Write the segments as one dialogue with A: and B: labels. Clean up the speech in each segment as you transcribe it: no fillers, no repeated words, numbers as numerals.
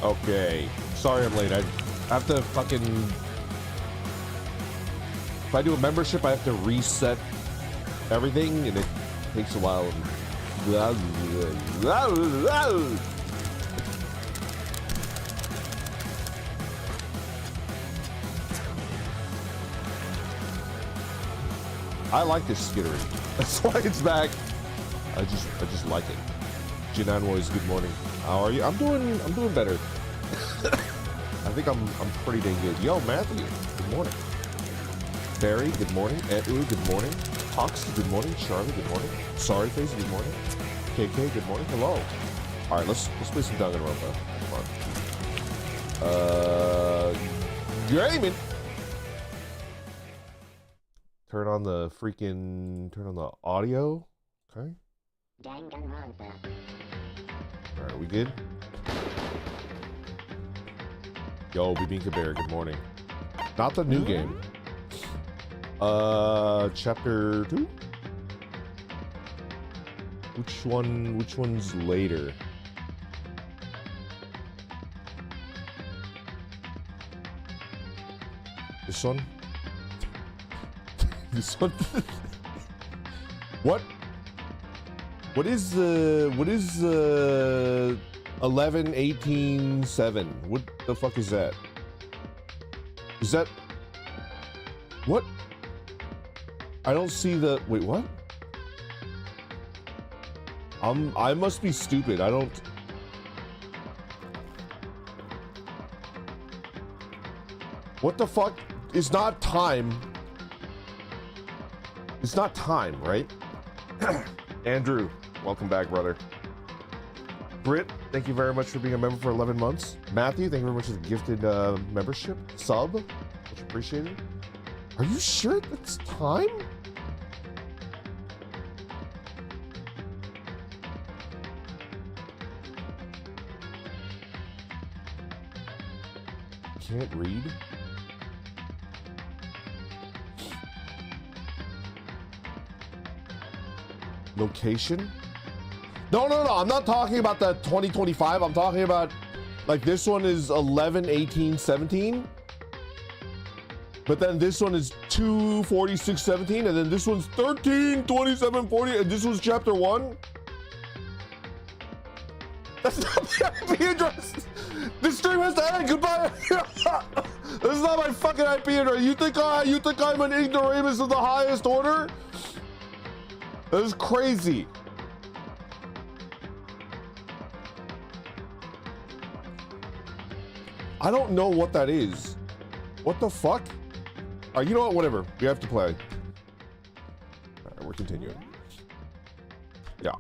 A: Okay. Sorry I'm late. I have to fucking... If I do a membership, I have to reset everything, and it takes a while. I like this skittery. That's why it's back. I just like it. Jinanwoys, good morning. How are you? I'm doing better. I think I'm pretty dang good. Yo, Matthew, good morning. Barry, good morning. Edu, good morning. Hawks, good morning. Charlie, good morning. Sorry Face, good morning. KK, good morning. Hello. All right, let's play some Danganronpa. Come on. Gaming. Turn on the audio. Okay.
B: Danganronpa.
A: All right, we good? Yo, Bibinka Bear, good morning. Not the new game. Chapter 2? Which one's later? This one? This one? What is 11-18-7? What the fuck is that? Is that what? I don't see the wait, what? I must be stupid. I don't. What the fuck? It's not time. It's not time, right? Andrew, welcome back, brother. Britt, thank you very much for being a member for 11 months. Matthew, thank you very much for the gifted membership. Sub, much appreciated. Are you sure it's time? Can't read. Location? No, I'm not talking about the 2025. I'm talking about, like, this one is 11-18-17. But then this one is 2-46-17. And then this one's 13-27-40. And this was chapter 1. That's not the IP address. This stream has to end. Goodbye. This is not my fucking IP address. You think I'm an ignoramus of the highest order? That is crazy. I don't know what that is. What the fuck? All right, you know what? Whatever. We have to play. All right, we're continuing. Yeah.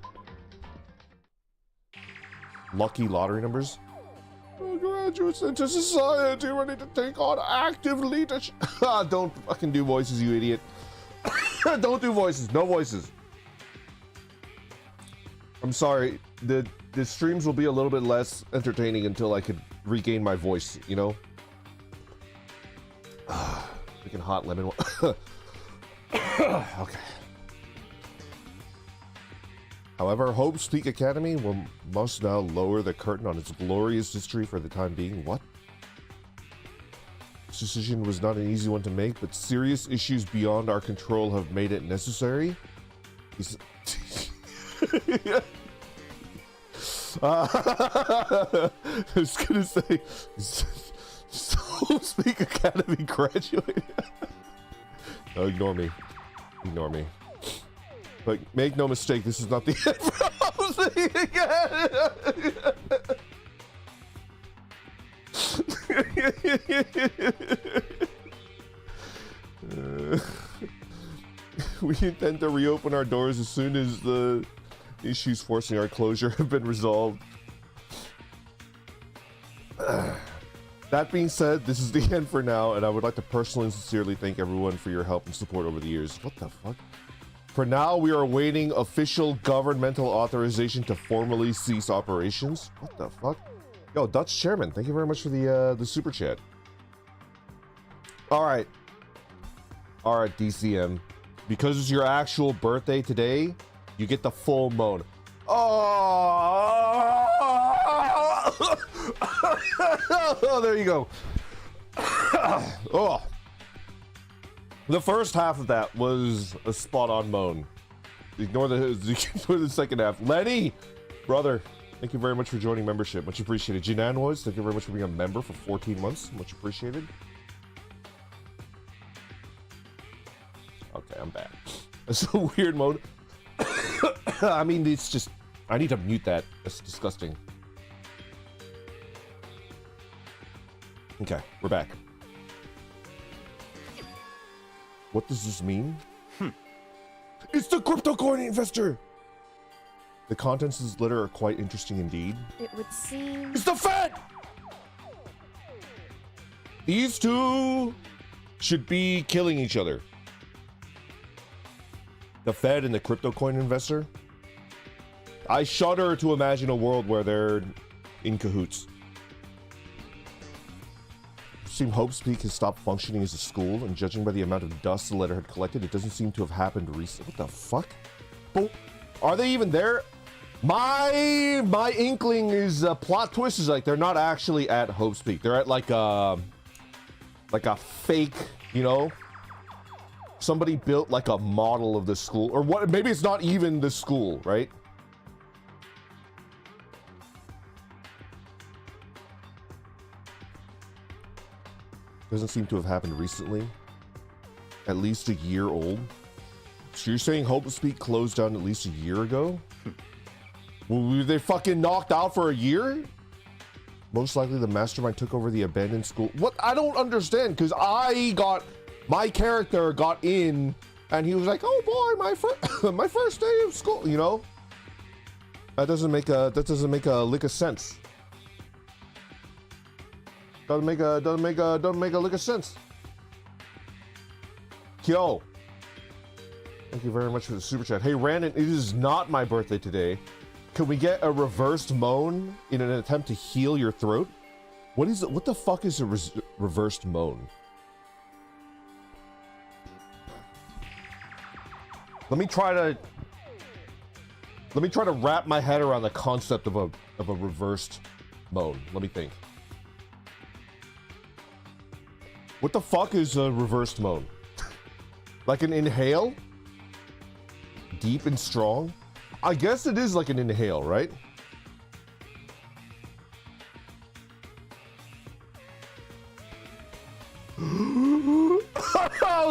A: Lucky lottery numbers. Graduates into society ready to take on active leadership. Don't fucking do voices, you idiot. Don't do voices. No voices. I'm sorry. The streams will be a little bit less entertaining until I could regain my voice, you know? Freaking hot lemon. Okay. However, Hope's Peak Academy must now lower the curtain on its glorious history for the time being. What? This decision was not an easy one to make, but serious issues beyond our control have made it necessary. I was gonna say, Hope's Peak Academy graduated. No, ignore me. Ignore me. But make no mistake, this is not the end for housing again. We intend to reopen our doors as soon as the issues forcing our closure have been resolved. That being said, this is the end for now, and I would like to personally and sincerely thank everyone for your help and support over the years. What the fuck? For now, we are awaiting official governmental authorization to formally cease operations. What the fuck? Yo, Dutch Chairman, thank you very much for the super chat. All right, DCM. Because it's your actual birthday today, you get the full moan. Oh! Oh, there you go. Oh. The first half of that was a spot-on moan. Ignore the second half. Lenny, brother, thank you very much for joining membership. Much appreciated. Jinan was, thank you very much for being a member for 14 months. Much appreciated. Okay, I'm back. That's a weird mode. I mean, it's just, I need to mute that. That's disgusting. Okay, we're back. What does this mean? It's the crypto coin investor! The contents of this letter are quite interesting indeed.
C: It would seem...
A: It's the Fed! These two should be killing each other. The Fed and the crypto coin investor. I shudder to imagine a world where they're in cahoots. Seem Hope's Peak has stopped functioning as a school, and judging by the amount of dust the letter had collected, it doesn't seem to have happened recently. What the fuck? Oh, are they even there? My inkling is plot twist is like they're not actually at Hope's Peak. They're at like a fake, you know, somebody built like a model of the school, or what? Maybe it's not even the school, right? Doesn't seem to have happened recently. At least a year old. So you're saying Hope's Peak closed down at least a year ago? Were they fucking knocked out for a year? Most likely the mastermind took over the abandoned school. What? I don't understand, because my character got in and he was like, oh boy, my first day of school, you know? That doesn't make a lick of sense. Doesn't make a lick of sense. Yo. Thank you very much for the super chat. Hey Randon, it is not my birthday today. Can we get a reversed moan in an attempt to heal your throat? What the fuck is a reversed moan? Let me try to wrap my head around the concept of a reversed moan. Let me think. What the fuck is a reversed moan? Like an inhale? Deep and strong? I guess it is like an inhale, right? Oh,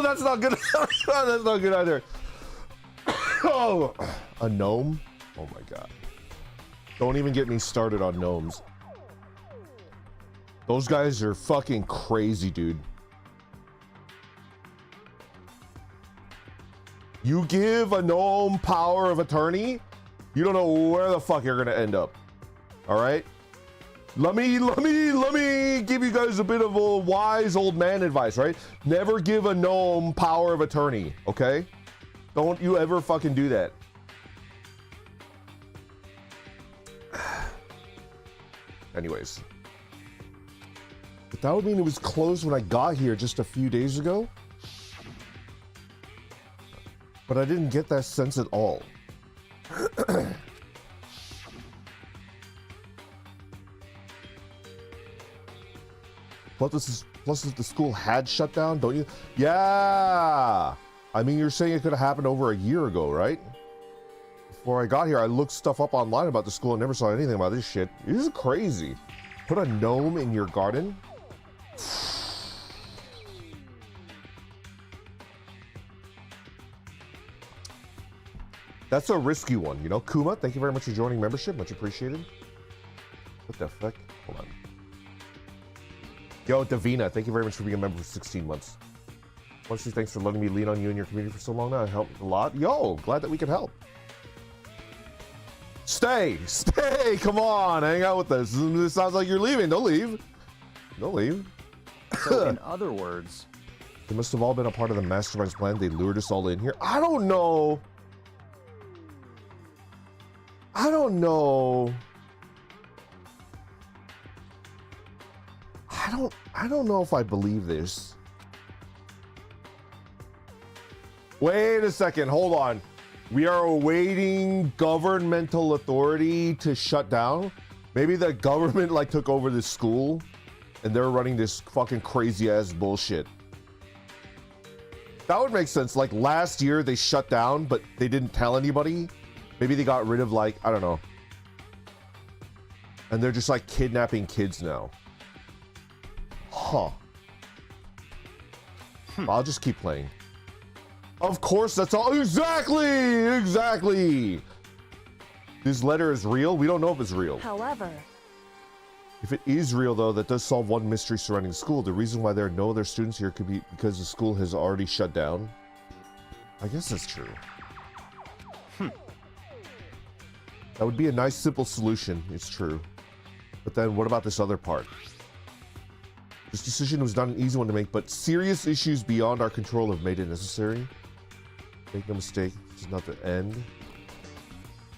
A: that's not good. That's not good either. Oh, a gnome? Oh my god. Don't even get me started on gnomes. Those guys are fucking crazy, dude. You give a gnome power of attorney, you don't know where the fuck you're gonna end up. All right? Let me give you guys a bit of a wise old man advice, right? Never give a gnome power of attorney, okay? Don't you ever fucking do that. Anyways. But that would mean it was closed when I got here just a few days ago? But I didn't get that sense at all. Plus if the school had shut down, don't you? Yeah! I mean, you're saying it could have happened over a year ago, right? Before I got here, I looked stuff up online about the school and never saw anything about this shit. This is crazy. Put a gnome in your garden? That's a risky one, you know? Kuma, thank you very much for joining membership. Much appreciated. What the fuck? Hold on. Yo, Davina, thank you very much for being a member for 16 months. Honestly, thanks for letting me lean on you and your community for so long now. It helped a lot. Yo, glad that we could help. Stay! Come on, hang out with us. This sounds like you're leaving. Don't leave. Don't leave.
D: So in other words...
A: They must have all been a part of the mastermind's plan. They lured us all in here. I don't know. I don't know if I believe this. Wait a second, hold on. We are awaiting governmental authority to shut down. Maybe the government like took over this school and they're running this fucking crazy ass bullshit. That would make sense. Like last year they shut down, but they didn't tell anybody. Maybe they got rid of like, I don't know. And they're just like kidnapping kids now. Huh. I'll just keep playing. Of course, that's all. Exactly. This letter is real. We don't know if it's real.
C: However,
A: if it is real, though, that does solve one mystery surrounding the school. The reason why there are no other students here could be because the school has already shut down. I guess that's true. That would be a nice, simple solution. It's true. But then what about this other part? This decision was not an easy one to make, but serious issues beyond our control have made it necessary. Make no mistake, this is not the end.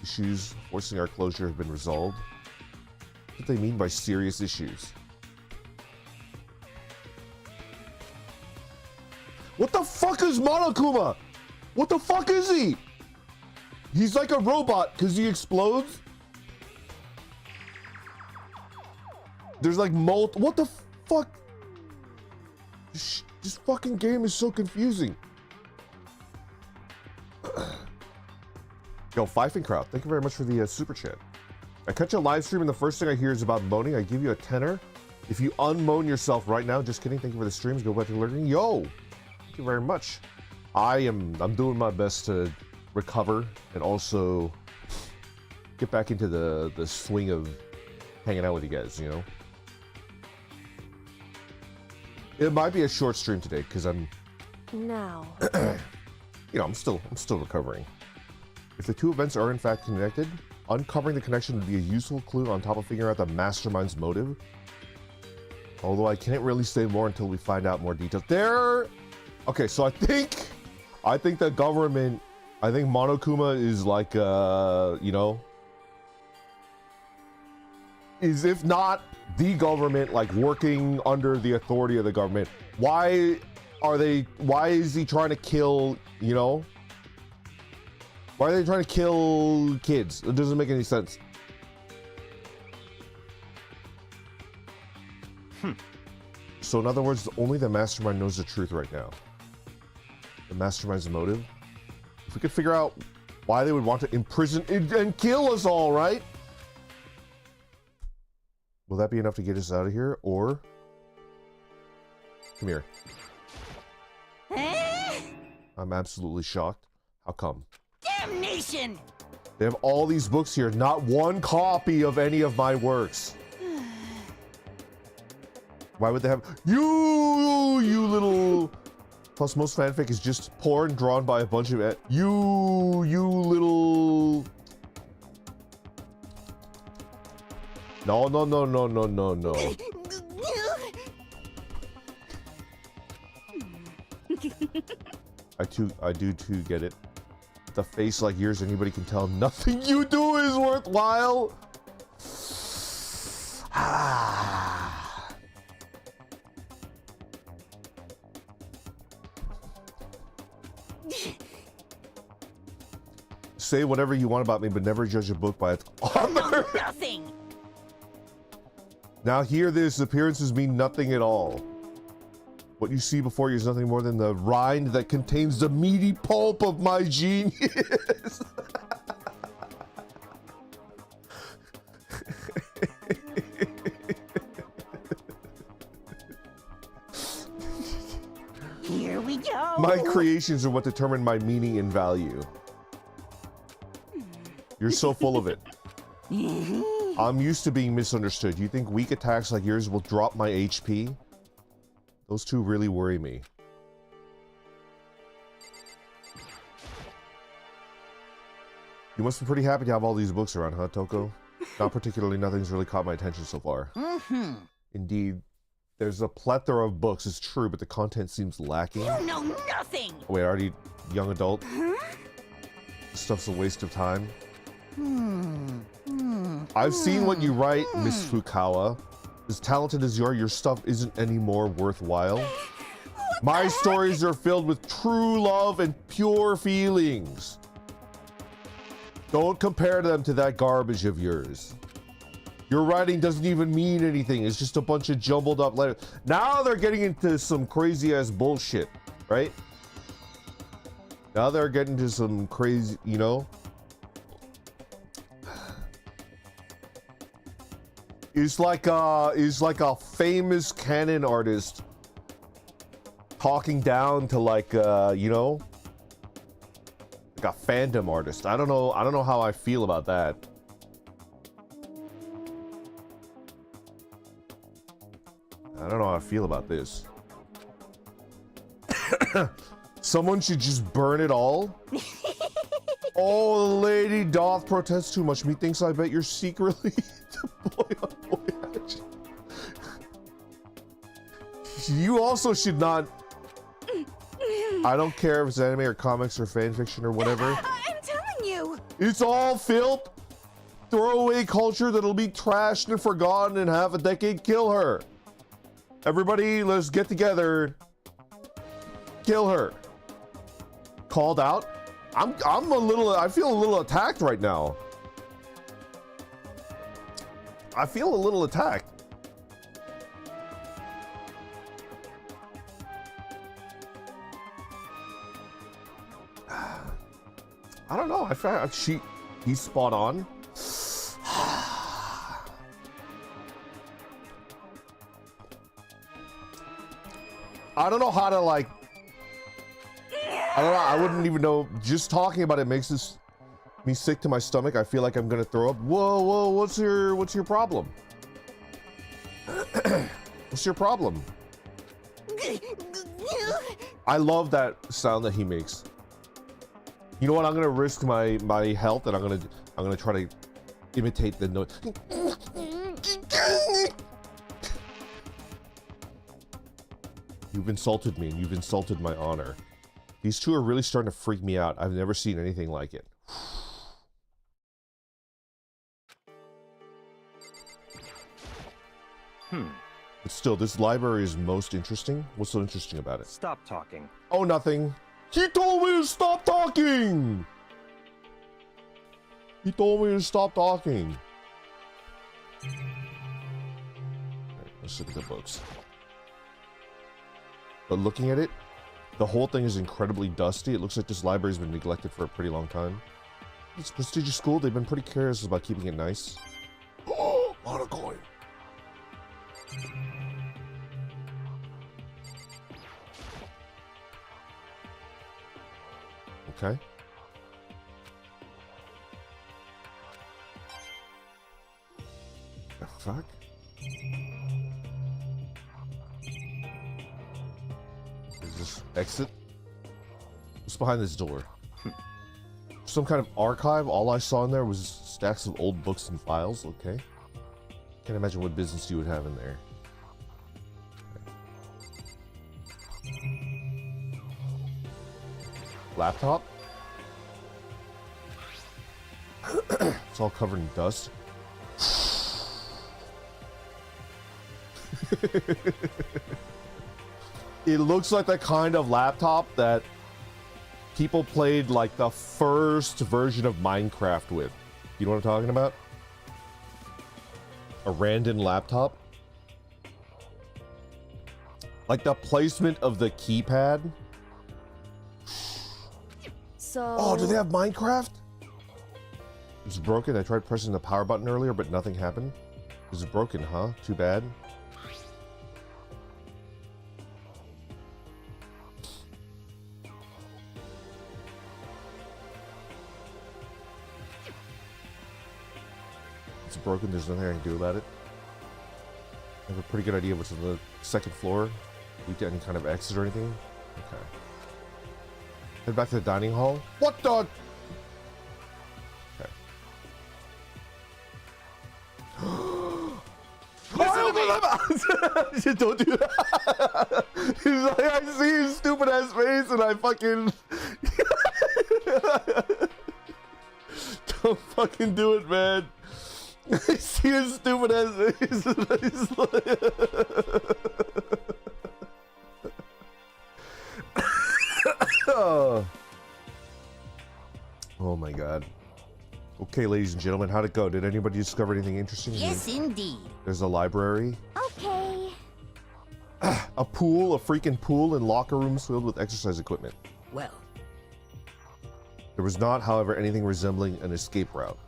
A: Issues forcing our closure have been resolved. What do they mean by serious issues? What the fuck is Monokuma? What the fuck is he? He's like a robot because he explodes. There's like what the fuck? This fucking game is so confusing. Yo, Fife and Crowd, thank you very much for the super chat. I catch a live stream and the first thing I hear is about moaning. I give you a tenner. If you unmoan yourself right now, just kidding. Thank you for the streams. Go back to lurking. Yo, thank you very much. I'm doing my best to recover and also get back into the swing of hanging out with you guys, you know. It might be a short stream today because I'm
C: now.
A: You know, I'm still recovering. If the two events are in fact connected, uncovering the connection would be a useful clue on top of figuring out the mastermind's motive. Although I can't really say more until we find out more details. Okay, so I think the government, I think Monokuma is like, you know, is if not the government, like working under the authority of the government. Why is he trying to kill, you know? Why are they trying to kill kids? It doesn't make any sense. So in other words, only the mastermind knows the truth right now. The mastermind's motive. If we could figure out why they would want to imprison and kill us all, right? Will that be enough to get us out of here, or... Come here. I'm absolutely shocked. How come?
C: Damnation!
A: They have all these books here, not one copy of any of my works. Why would they have... You little... Plus, most fanfic is just porn drawn by a bunch of... You little... No. I do too get it. With a face like yours, anybody can tell nothing you do is worthwhile. Say whatever you want about me, but never judge a book by its author.
C: Nothing.
A: Now here, these appearances mean nothing at all. What you see before you is nothing more than the rind that contains the meaty pulp of my genius.
C: Here we go.
A: My creations are what determine my meaning and value. You're so full of it. I'm used to being misunderstood. You think weak attacks like yours will drop my HP? Those two really worry me. You must be pretty happy to have all these books around, huh, Toko? Not particularly. Nothing's really caught my attention so far. Indeed, there's a plethora of books, it's true, but the content seems lacking.
C: You know nothing!
A: Wait, already young adult? This stuff's a waste of time. I've seen what you write, Miss Fukawa. As talented as you are, your stuff isn't any more worthwhile. My stories are filled with true love and pure feelings. Don't compare them to that garbage of yours. Your writing doesn't even mean anything. It's just a bunch of jumbled up letters. Now they're getting into some crazy ass bullshit, right? Now they're getting to some crazy, you know? It's like a famous canon artist talking down to like you know, like a fandom artist. I don't know how I feel about that. I don't know how I feel about this. Someone should just burn it all. Oh, the lady doth protest too much. Methinks I bet you're secretly the boy on boy action. You also should not. I don't care if it's anime or comics or fan fiction or whatever.
C: I'm telling you.
A: It's all filth. Throwaway culture that'll be trashed and forgotten in half a decade. Kill her. Everybody, let's get together. Kill her. Called out. I feel a little attacked right now. I feel a little attacked. I don't know. I found he's spot on. I don't know how to like. I don't know. I wouldn't even know. Just talking about it makes me sick to my stomach. I feel like I'm gonna throw up. Whoa! What's your problem? What's your problem? I love that sound that he makes. You know what? I'm gonna risk my health, and I'm gonna try to imitate the noise. You've insulted me, and you've insulted my honor. These two are really starting to freak me out. I've never seen anything like it. But still, this library is most interesting. What's so interesting about it?
D: Stop talking.
A: Oh, nothing. He told me to stop talking! He told me to stop talking. Right, let's look at the books. But looking at it, the whole thing is incredibly dusty. It looks like this library's been neglected for a pretty long time. It's a prestigious school. They've been pretty careless about keeping it nice. Oh, lot of coin. Okay. The fuck? Is this exit? What's behind this door? Some kind of archive. All I saw in there was stacks of old books and files. Okay. Can't imagine what business you would have in there. Okay. Laptop? It's all covered in dust. It looks like the kind of laptop that people played like the first version of Minecraft with. You know what I'm talking about? A random laptop. Like the placement of the keypad.
C: So.
A: Oh, do they have Minecraft? It's broken. I tried pressing the power button earlier, but nothing happened. It's broken, huh? Too bad. It's broken. There's nothing I can do about it. I have a pretty good idea what's on the second floor. Lead to any kind of exit or anything. Okay. Head back to the dining hall. What the? Okay. Don't do that. He's like, I see his stupid ass face and I fucking. Don't fucking do it, man. I see his stupid ass face and he's like. Oh my god. Okay, ladies and gentlemen, how'd it go? Did anybody discover anything interesting?
B: Yes, indeed.
A: There's a library,
C: Okay.
A: a pool, a freaking pool, and locker rooms filled with exercise equipment.
B: Well,
A: There was not, however, anything resembling an escape route.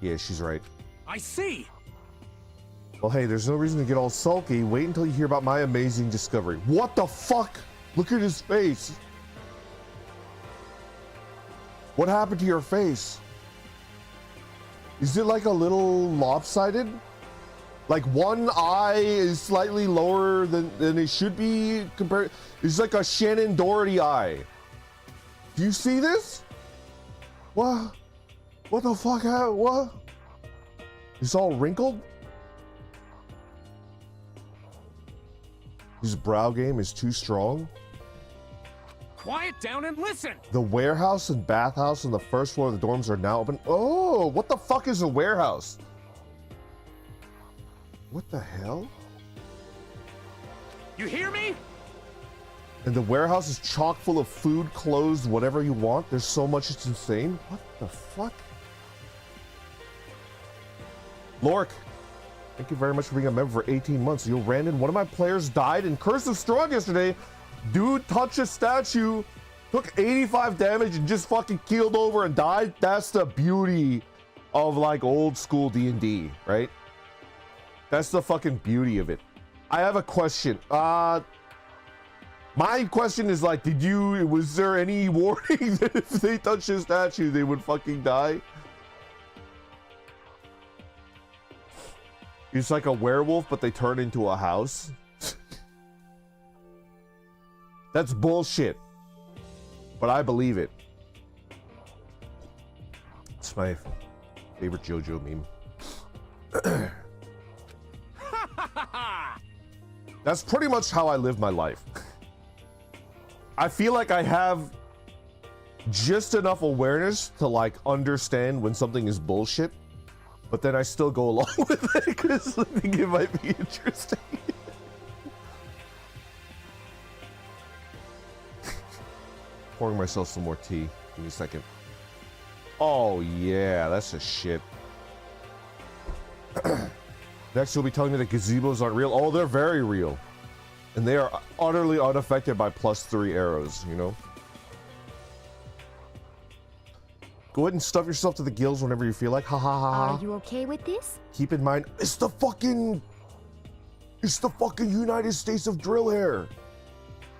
A: Yeah, she's right.
E: I see.
A: Well, hey, there's no reason to get all sulky. Wait until you hear about my amazing discovery. What the fuck? Look at his face. What happened to your face? Is it like a little lopsided? Like one eye is slightly lower than it should be compared. It's like a Shannon Doherty eye. Do you see this? What? What the fuck? What? It's all wrinkled? His brow game is too strong.
E: Quiet down and listen.
A: The warehouse and bathhouse on the first floor of the dorms are now open. Oh, what the fuck is a warehouse? What the hell?
E: You hear me?
A: And the warehouse is chock full of food, clothes, whatever you want. There's so much, it's insane. What the fuck? Lork, thank you very much for being a member for 18 months. Yo, Randon, one of my players died in Curse of Strahd yesterday. Dude touched a statue, took 85 damage, and just fucking keeled over and died. That's the beauty of like old school D&D, right? That's the fucking beauty of it. I have a question. My question is like, was there any warning that if they touched his statue, they would fucking die? It's like a werewolf, but they turn into a house. That's bullshit. But I believe it. It's my favorite JoJo meme. That's pretty much how I live my life. I feel like I have just enough awareness to like understand when something is bullshit, but then I still go along with it because I think it might be interesting. Pouring myself some more tea. Give me a second. Oh yeah, that's a shit. Next, you'll be telling me that gazebos aren't real. Oh, they're very real. And they are utterly unaffected by +3 arrows, you know? Go ahead and stuff yourself to the gills whenever you feel like. Ha ha ha ha.
C: Are you okay with this?
A: Keep in mind, it's the fucking United States of drill hair.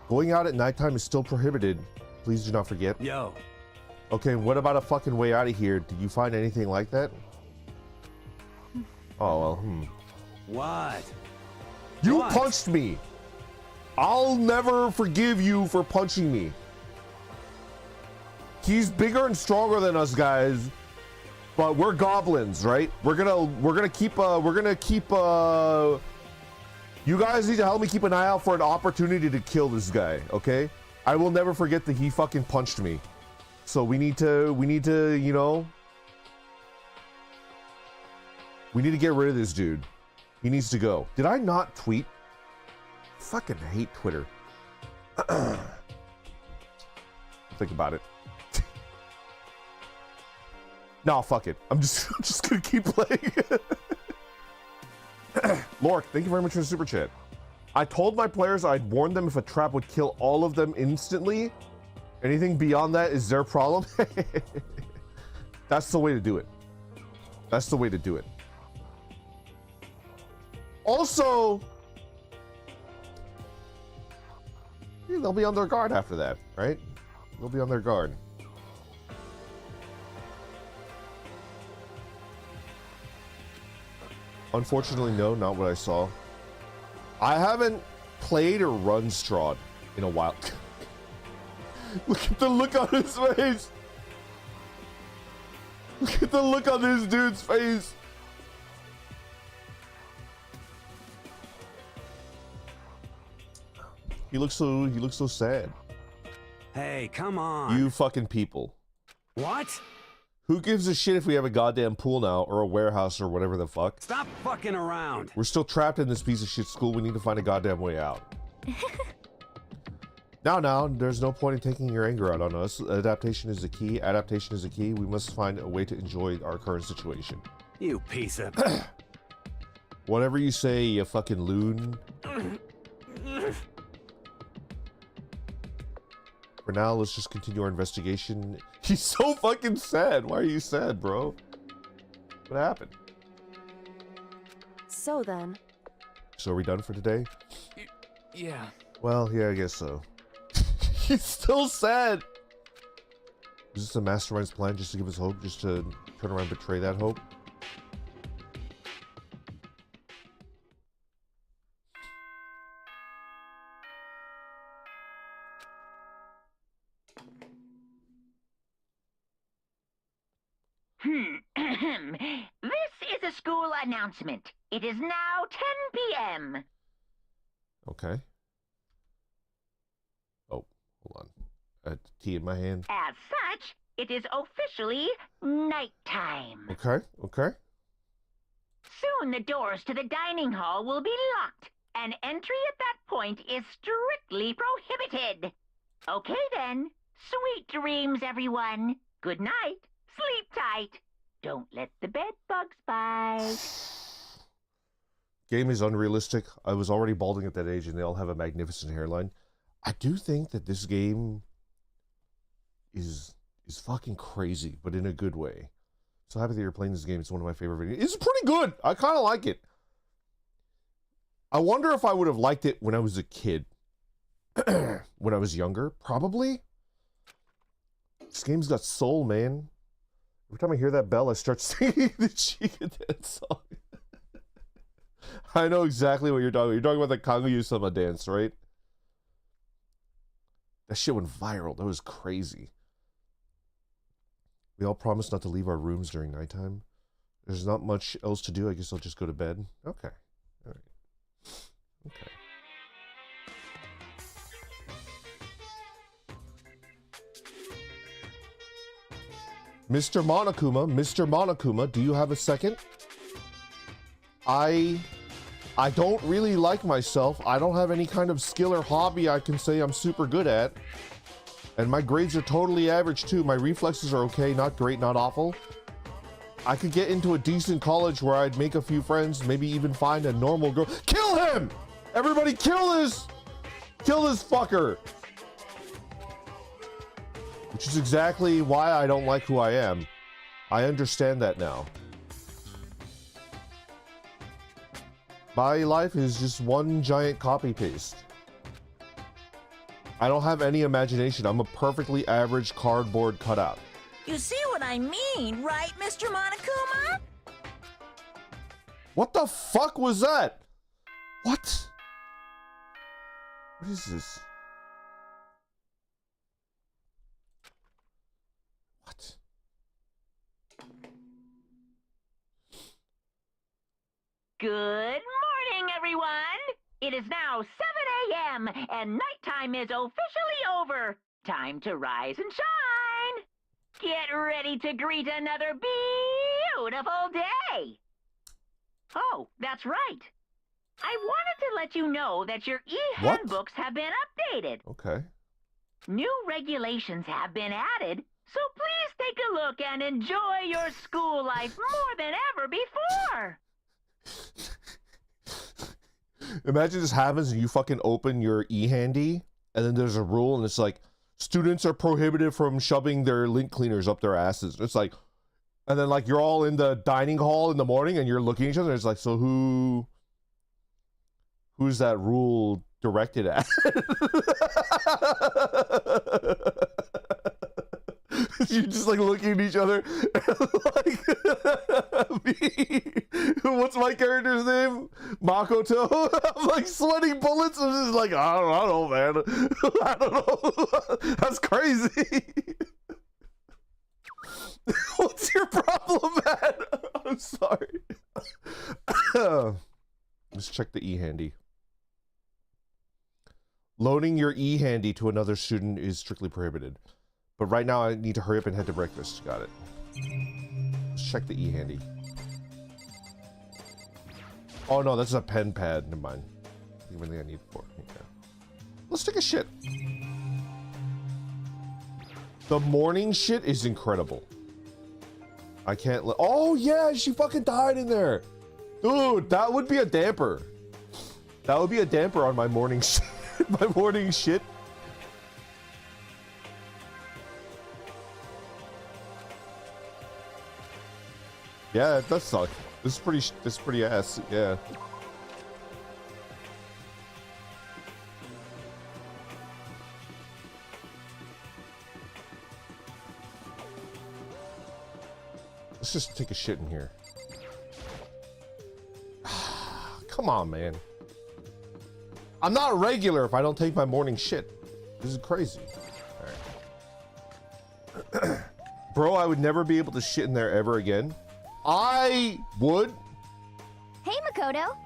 A: Going out at nighttime is still prohibited. Please do not forget.
E: Yo.
A: Okay, what about a fucking way out of here? Did you find anything like that? Oh, well,
E: What?
A: You
E: What?
A: punched me. I'll never forgive you for punching me. He's bigger and stronger than us guys, but we're goblins, right? We're gonna keep you guys need to help me keep an eye out for an opportunity to kill this guy, okay? I will never forget that he fucking punched me. So we need to, you know, we need to get rid of this dude. He needs to go. Did I not tweet? Fucking hate Twitter. Think about it. No, fuck it. I'm just gonna keep playing. Lork, thank you very much for the super chat. I told my players I'd warn them if a trap would kill all of them instantly. Anything beyond that is their problem. That's the way to do it. That's the way to do it. Also, they'll be on their guard after that, right? They'll be on their guard. Unfortunately, no, not what I saw. I haven't played or run Strahd in a while. Look at the look on his face. Look at the look on this dude's face. He looks so sad.
E: Hey, come on.
A: You fucking people.
E: What?
A: Who gives a shit if we have a goddamn pool now or a warehouse or whatever the fuck?
E: Stop fucking around.
A: We're still trapped in this piece of shit school. We need to find a goddamn way out. Now, there's no point in taking your anger out on us. Adaptation is the key. Adaptation is the key. We must find a way to enjoy our current situation.
E: You piece of...
A: Whatever you say, you fucking loon. For now, let's just continue our investigation. He's so fucking sad. Why are you sad, bro? What happened?
C: So then.
A: So are we done for today?
D: Yeah.
A: Well, yeah, I guess so. He's still sad. Is this a mastermind's plan just to give us hope? Just to turn around and betray that hope?
B: This is a school announcement. It is now 10 p.m.
A: Okay. Oh, hold on. I had tea in my hand.
B: As such, it is officially nighttime.
A: Okay, okay.
B: Soon the doors to the dining hall will be locked, and entry at that point is strictly prohibited. Okay then. Sweet dreams, everyone. Good night. Sleep tight. Don't let the bed bugs bite.
A: Game is unrealistic. I was already balding at that age and they all have a magnificent hairline. I do think that this game is fucking crazy, but in a good way. So happy that you're playing this game. It's one of my favorite videos. It's pretty good. I kind of like it. I wonder if I would have liked it when I was a kid. When I was younger, probably. This game's got soul, man. Every time I hear that bell, I start singing the Chica dance song. I know exactly what you're talking about. You're talking about the Kaguya-sama dance, right? That shit went viral. That was crazy. We all promised not to leave our rooms during nighttime. There's not much else to do. I guess I'll just go to bed. Okay. All right. Okay. Mr. Monokuma, do you have a second? I don't really like myself. I don't have any kind of skill or hobby I can say I'm super good at. And my grades are totally average too. My reflexes are okay, not great, not awful. I could get into a decent college where I'd make a few friends, maybe even find a normal girl. Kill him! Everybody kill this fucker! Which is exactly why I don't like who I am. I understand that now. My life is just one giant copy paste. I don't have any imagination. I'm a perfectly average cardboard cutout.
F: You see what I mean, right, Mr. Monokuma?
A: What the fuck was that? What? What is this? What?
B: Good morning, everyone. It is now 7 a.m. and nighttime is officially over. Time to rise and shine. Get ready to greet another beautiful day. Oh, that's right. I wanted to let you know that your e-handbooks have been updated.
A: Okay.
B: New regulations have been added, so please take a look and enjoy your school life more than ever before.
A: Imagine this happens and you fucking open your e-handy and then there's a rule and it's like, students are prohibited from shoving their lint cleaners up their asses. It's like, and then like you're all in the dining hall in the morning and you're looking at each other and it's like, so who's that rule directed at? You're just like looking at each other like me. What's my character's name? Makoto. I'm like sweating bullets. I'm just like, I don't know, man. I don't know. That's crazy. What's your problem, man? I'm sorry. Let's check the e-handy. Loaning your e-handy to another student is strictly prohibited. But right now I need to hurry up and head to breakfast. Got it. Let's check the e-handy. Oh no, that's a pen pad. Never mind. I think I need it for. Okay. Let's take a shit. The morning shit is incredible. I can't let. Oh yeah, she fucking died in there, dude. That would be a damper. That would be a damper on my morning shit. My morning shit. Yeah, it does suck. This is pretty ass. Yeah. Let's just take a shit in here. Come on, man. I'm not regular if I don't take my morning shit. This is crazy. All right. Bro, I would never be able to shit in there ever again. I would.
C: Hey, Makoto.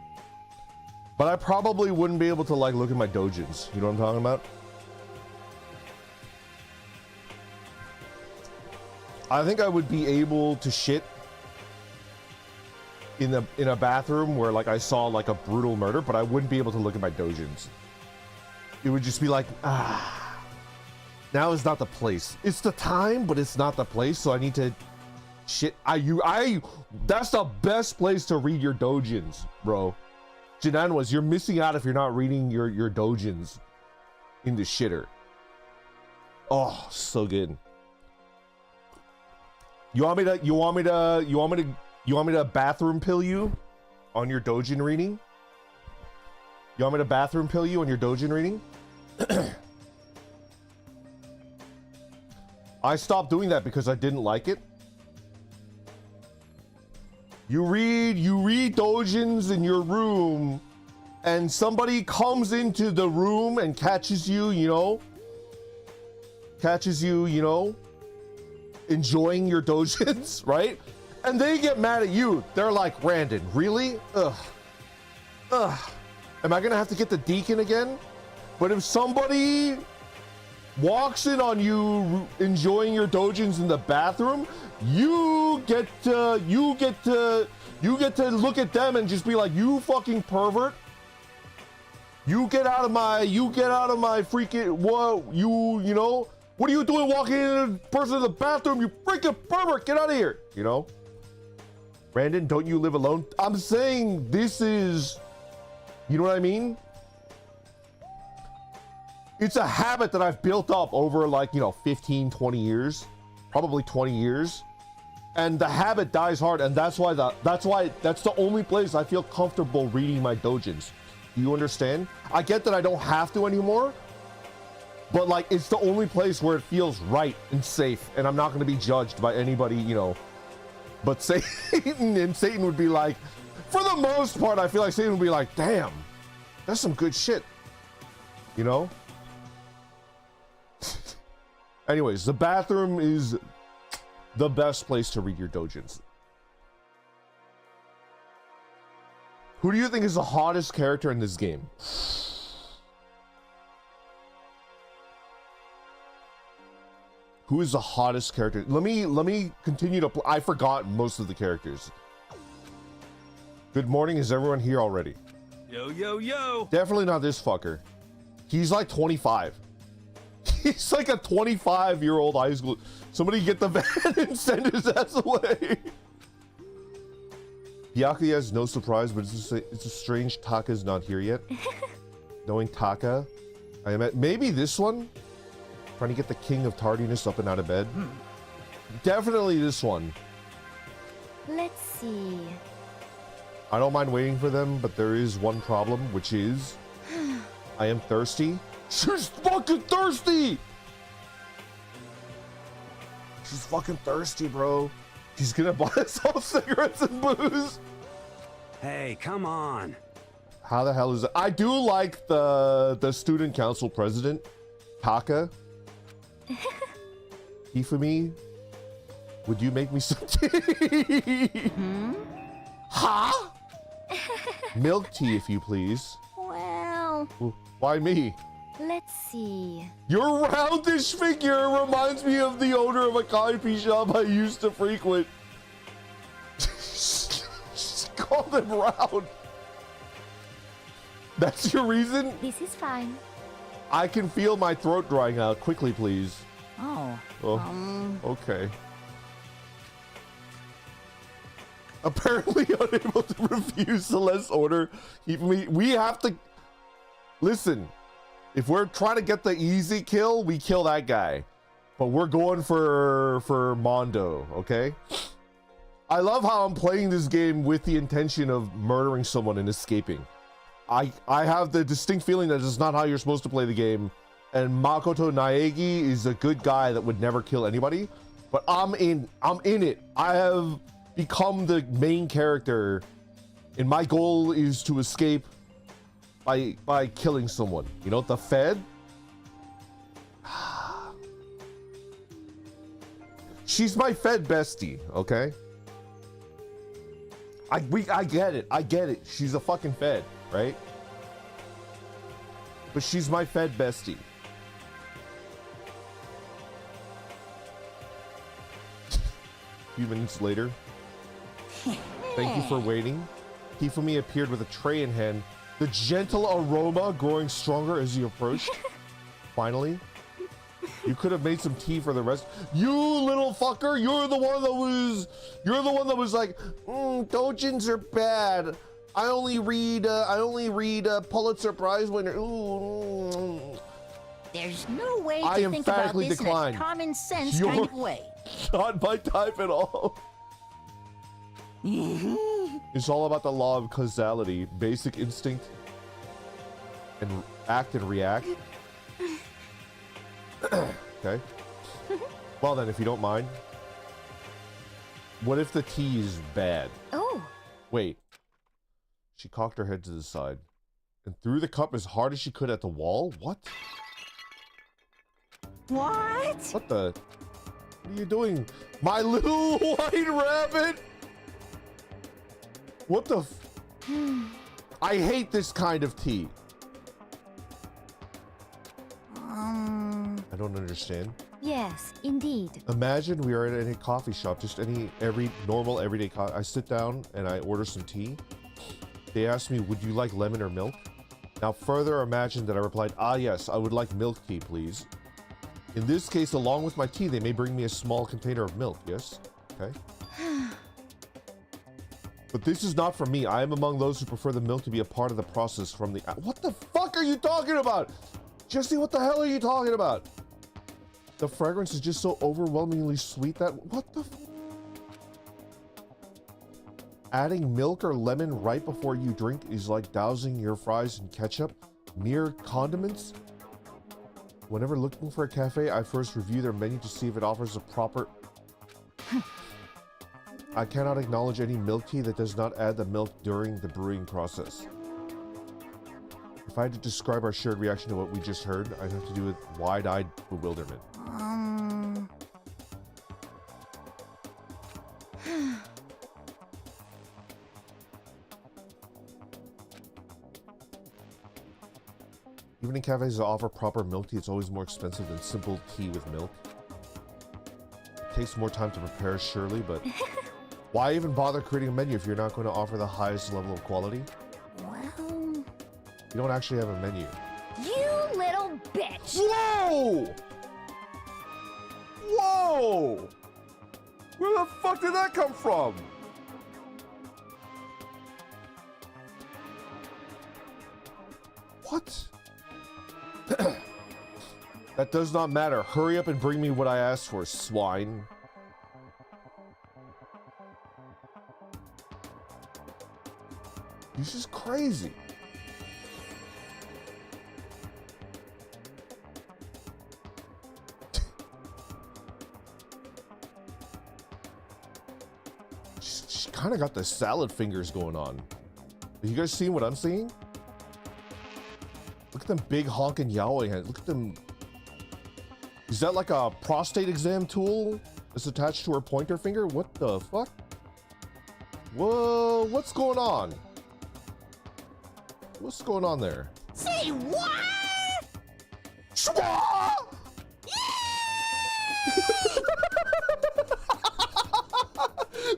A: But I probably wouldn't be able to like look at my dojins. You know what I'm talking about? I think I would be able to shit in a bathroom where like I saw like a brutal murder, but I wouldn't be able to look at my dojins. It would just be like, now is not the place. It's the time, but it's not the place. So I need to shit. That's the best place to read your dojins, bro. Jinanwas, you're missing out if you're not reading your dojins in the shitter. Oh, so good. You want me to bathroom pill you on your dojin reading? You want me to bathroom pill you on your dojin reading? I stopped doing that because I didn't like it. You read dojins in your room and somebody comes into the room and catches you, enjoying your dojins, right? And they get mad at you. They're like, Randon, really? Ugh. Am I gonna have to get the deacon again? But if somebody walks in on you enjoying your dojins in the bathroom, you get to look at them and just be like, you fucking pervert. You get out of my freaking, what are you doing walking in a person in the bathroom? You freaking pervert, get out of here, Brandon, don't you live alone? I'm saying this is, you know what I mean? It's a habit that I've built up over 15, 20 years, probably 20 years. And the habit dies hard. And that's the only place I feel comfortable reading my dojins. Do you understand? I get that I don't have to anymore, but it's the only place where it feels right and safe. And I'm not going to be judged by anybody, but Satan would be like, for the most part, I feel like Satan would be like, damn, that's some good shit, Anyways, the bathroom is the best place to read your dojins. Who do you think is the hottest character in this game? Who is the hottest character? Let me continue to I forgot most of the characters. Good morning, is everyone here already?
E: Yo, yo, yo.
A: Definitely not this fucker. He's like 25. He's like a 25-year-old high school. Somebody get the van and send his ass away. Byakuya is no surprise, but it's a strange Taka's not here yet. Knowing Taka, I am at maybe this one. Trying to get the king of tardiness up and out of bed. Definitely this one.
C: Let's see.
A: I don't mind waiting for them, but there is one problem, which is I am thirsty. She's fucking thirsty! She's fucking thirsty, bro. She's gonna buy us all cigarettes and booze.
E: Hey, come on.
A: How the hell is it? I do like the student council president, Taka. Ifumi, would you make me some tea? Huh? Milk tea, if you please.
C: Well,
A: Why me?
C: let's see.
A: Your roundish figure reminds me of the owner of a coffee shop I used to frequent. Just called him round. That's your reason?
C: This is fine.
A: I can feel my throat drying out. Quickly, please.
F: Oh.
A: Oh, okay. Apparently unable to refuse Celeste's order. We have to... Listen, if we're trying to get the easy kill, we kill that guy. But we're going for Mondo, okay? I love how I'm playing this game with the intention of murdering someone and escaping. I have the distinct feeling that it's not how you're supposed to play the game. And Makoto Naegi is a good guy that would never kill anybody. But I'm in it. I have become the main character, and my goal is to escape by killing someone. You know, the Fed. She's my Fed bestie, okay? I get it. She's a fucking Fed, right? But she's my Fed bestie. A few minutes later. Thank you for waiting. Hifumi appeared with a tray in hand, the gentle aroma growing stronger as you approached. Finally. You could have made some tea for the rest. You little fucker, you're the one that was like, doujins are bad. I only read Pulitzer Prize winner. Ooh.
F: There's no way
A: I
F: to think about
A: emphatically
F: this
A: decline.
F: in a common sense
A: You're
F: kind of way.
A: Not my type at all. It's all about the law of causality, basic instinct, and act and react. Okay. Well then, if you don't mind, what if the tea is bad?
C: Oh.
A: Wait. She cocked her head to the side and threw the cup as hard as she could at the wall. What?
F: What?
A: What the? What are you doing? My little white rabbit? What the I hate this kind of tea. I don't understand.
C: Yes, indeed.
A: Imagine we are at any coffee shop, just every normal everyday coffee. I sit down and I order some tea. They ask me, would you like lemon or milk? Now further imagine that I replied, yes, I would like milk tea, please. In this case, along with my tea, they may bring me a small container of milk, yes? Okay. But this is not for me. I am among those who prefer the milk to be a part of the process from the... What the fuck are you talking about? Jesse, what the hell are you talking about? The fragrance is just so overwhelmingly sweet that... What the... Adding milk or lemon right before you drink is like dousing your fries in ketchup. Mere condiments? Whenever looking for a cafe, I first review their menu to see if it offers a proper... I cannot acknowledge any milk tea that does not add the milk during the brewing process. If I had to describe our shared reaction to what we just heard, I'd have to do with wide-eyed bewilderment. Even in cafes that offer proper milk tea, it's always more expensive than simple tea with milk. It takes more time to prepare, surely, but why even bother creating a menu if you're not going to offer the highest level of quality?
C: Well...
A: You don't actually have a menu.
C: You little bitch!
A: Whoa! Whoa! Where the fuck did that come from? What? That does not matter. Hurry up and bring me what I asked for, swine. This is crazy. She kind of got the salad fingers going on. Have you guys seen what I'm seeing? Look at them big honking yaoi hands. Look at them. Is that like a prostate exam tool that's attached to her pointer finger? What the fuck? Whoa, what's going on? What's going on there?
F: Say what?
A: Schwa!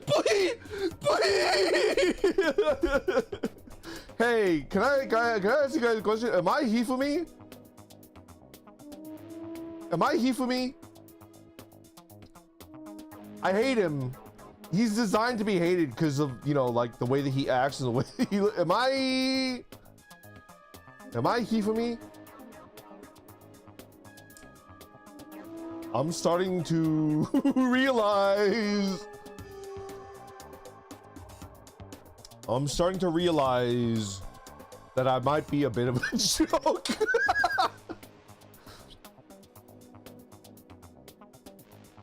A: Please! Please! Hey, can I ask you guys a question? Am I Hifumi? Am I Hifumi? I hate him. He's designed to be hated because of, you know, like the way that he acts and the way he. Am I Hifumi? I'm starting to realize. I'm starting to realize that I might be a bit of a joke.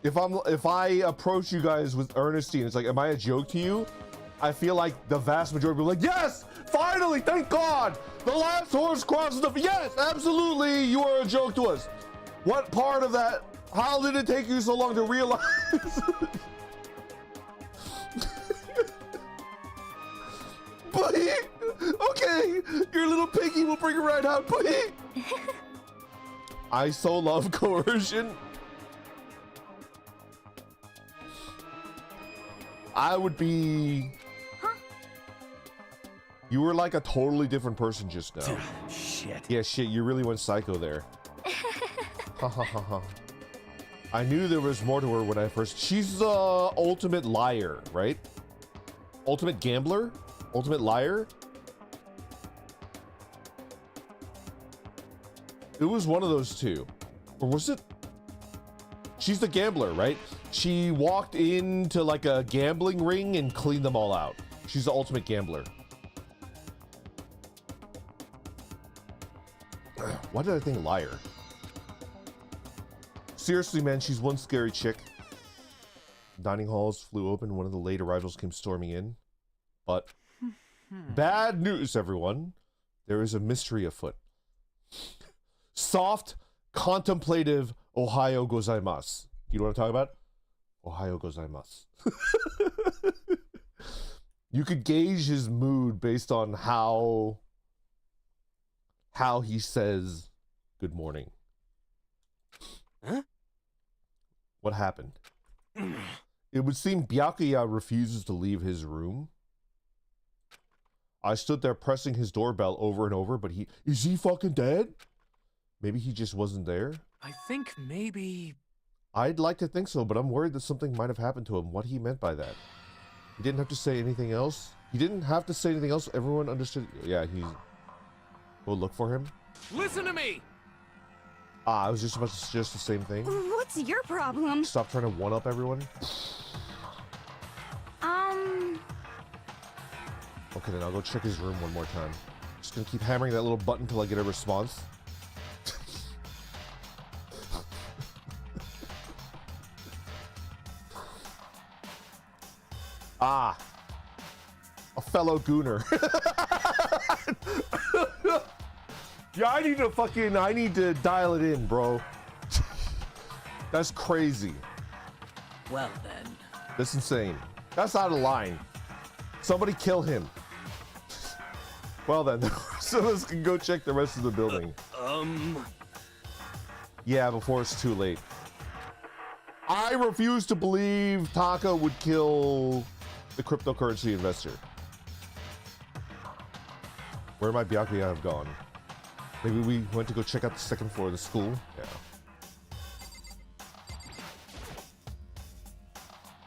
A: If I approach you guys with earnesty and it's like, am I a joke to you? I feel like the vast majority will be like, yes, finally, thank God, the last horse crosses the. Yes, absolutely, you are a joke to us. What part of that? How did it take you so long to realize? Buddy, okay, your little piggy will bring it right out, buddy. I so love coercion. I would be.
F: Huh?
A: You were like a totally different person just now.
E: Shit.
A: Yeah, shit, you really went psycho there. Ha ha ha ha. I knew there was more to her when I first. She's the ultimate liar, right? Ultimate gambler? Ultimate liar? It was one of those two. Or was it? She's the gambler, right? She walked into like a gambling ring and cleaned them all out. She's the ultimate gambler. Why did I think liar? Seriously, man, she's one scary chick. Dining halls flew open. One of the late arrivals came storming in. But bad news, everyone. There is a mystery afoot. Soft, contemplative Ohayo gozaimasu. You know what I'm talking about? Ohayo gozaimasu. You could gauge his mood based on how he says good morning.
E: Huh?
A: What happened? It would seem Byakuya refuses to leave his room. I stood there pressing his doorbell over and over, but is he fucking dead? Maybe he just wasn't there.
D: I think maybe.
A: I'd like to think so, but I'm worried that something might have happened to him. What he meant by that? He didn't have to say anything else. He didn't have to say anything else. Everyone understood. Yeah, he's. Go look for him.
D: Listen to me.
A: I was just about to suggest the same thing.
C: What's your problem?
A: Stop trying to one-up everyone. Okay, then I'll go check his room one more time. Just gonna keep hammering that little button until I get a response. Ah, a fellow gooner. Yeah, I need to dial it in, bro. That's crazy.
F: Well then.
A: That's insane. That's out of line. Somebody kill him. Well then, the rest of us can go check the rest of the building. Yeah, before it's too late. I refuse to believe Taka would kill the cryptocurrency investor. Where might Byakuya have gone? Maybe we went to go check out the second floor of the school? Yeah.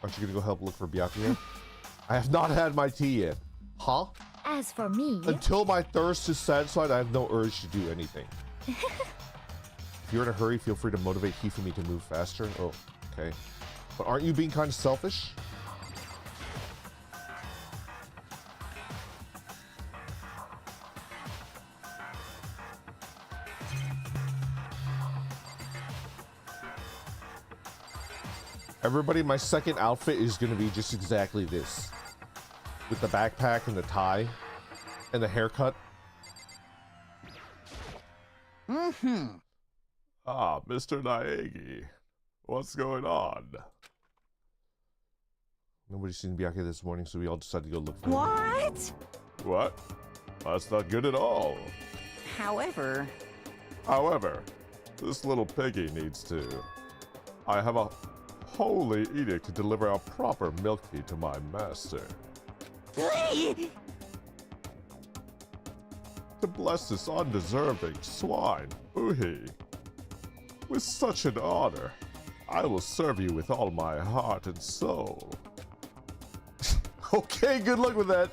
A: Aren't you gonna go help look for Byakuya? I have not had my tea yet. Huh?
C: As for me,
A: Until my thirst is satisfied, I have no urge to do anything. If you're in a hurry, feel free to motivate Hifumi to move faster. Oh, okay. But aren't you being kind of selfish? Everybody, my second outfit is going to be just exactly this. With the backpack and the tie and the haircut. Ah, Mr. Naegi. What's going on? Nobody's seen Byakuya this morning, so we all decided to go look for him.
F: What?
A: What? That's not good at all.
F: However,
A: This little piggy needs to. I have a holy edict to deliver a proper milk tea to my master. To bless this undeserving swine. Oohee. With such an honor, I will serve you with all my heart and soul. Okay, good luck with that.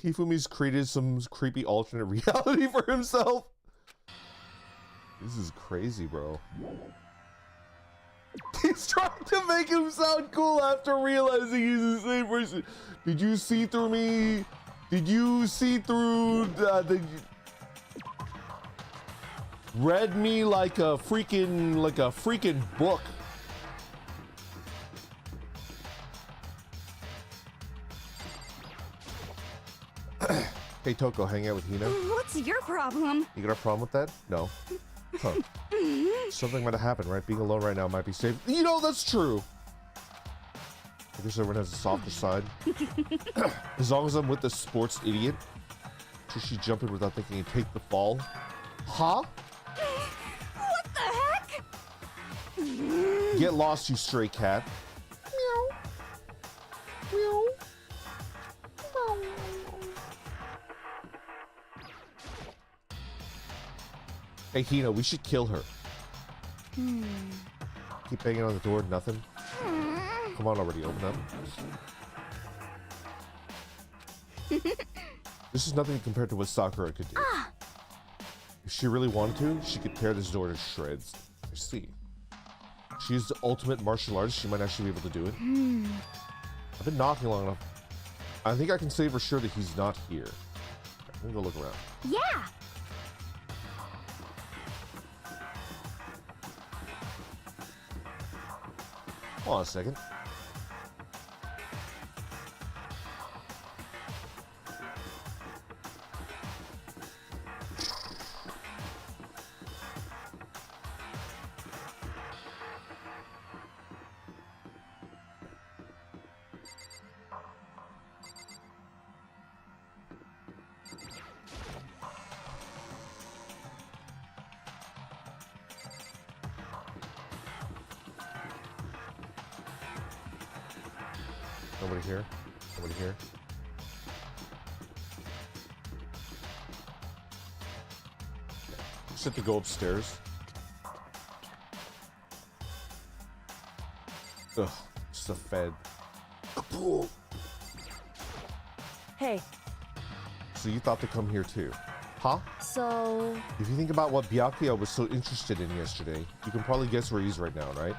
A: Hifumi's created some creepy alternate reality for himself. This is crazy, bro. He's trying to make him sound cool after realizing he's the same person. Did you see through me? Did you see through the... Read me like a freaking book. Hey Toko, hang out with Hina.
C: What's your problem?
A: You got a problem with that? No. Huh. Something might have happened, right? Being alone right now might be safe. You know, that's true. I guess everyone has a softer side. As long as I'm with the sports idiot. Should she jump in without thinking and take the fall? Huh?
C: What the heck?
A: Get lost, you stray cat. Meow. Meow. Meow. Hey, Hina, we should kill her. Keep banging on the door, nothing. Come on already, open up. This is nothing compared to what Sakura could do. If she really wanted to, she could tear this door to shreds. I see. She's the ultimate martial artist. She might actually be able to do it. I've been knocking long enough. I think I can say for sure that he's not here. I'm gonna go look around.
C: Yeah.
A: Hold on a second. Nobody here. Nobody here. Just have to go upstairs. Ugh, just a fed. Kapool!
F: Hey,
A: So you thought to come here too? Huh?
F: so...
A: If you think about what Byakuya was so interested in yesterday, you can probably guess where he's right now, right?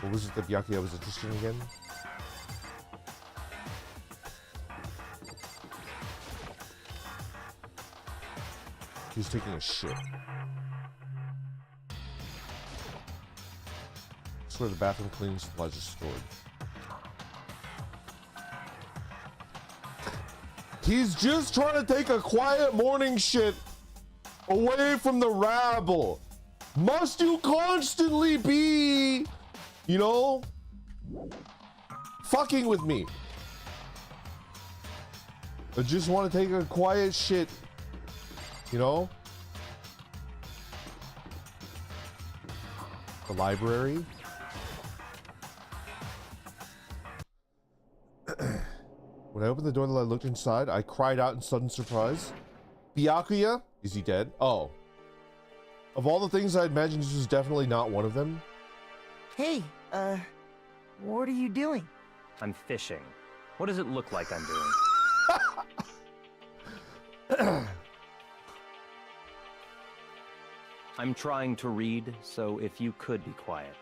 A: What was it that Byakuya was interested in again? He's taking a shit. That's where the bathroom cleaning supplies are stored. He's just trying to take a quiet morning shit away from the rabble. Must you constantly be, you know, fucking with me? I just want to take a quiet shit, you know? The library. When I opened the door and I looked inside, I cried out in sudden surprise. Byakuya? Is he dead? Oh. Of all the things I imagined, this was definitely not one of them.
G: Hey, what are you doing?
E: I'm fishing. What does it look like I'm doing? I'm trying to read, so if you could be quiet.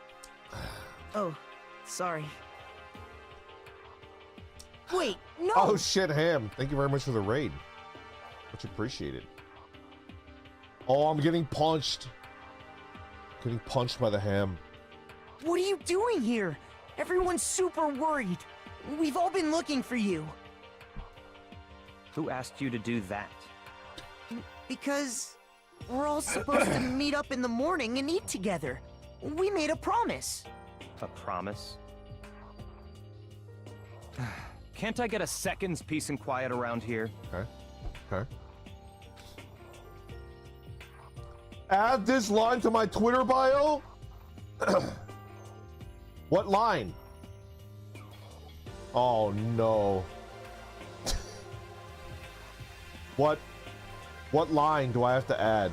G: Oh, sorry. Wait, no!
A: Oh shit, Ham. Thank you very much for the raid. Much appreciated. Oh, I'm getting punched. Getting punched by the Ham.
G: What are you doing here? Everyone's super worried. We've all been looking for you.
E: Who asked you to do that?
G: Because we're all supposed to meet up in the morning and eat together. We made a promise.
E: A promise? Can't I get a second's peace and quiet around here?
A: Okay. Okay. Add this line to my Twitter bio? What line? Oh no. What line do I have to add?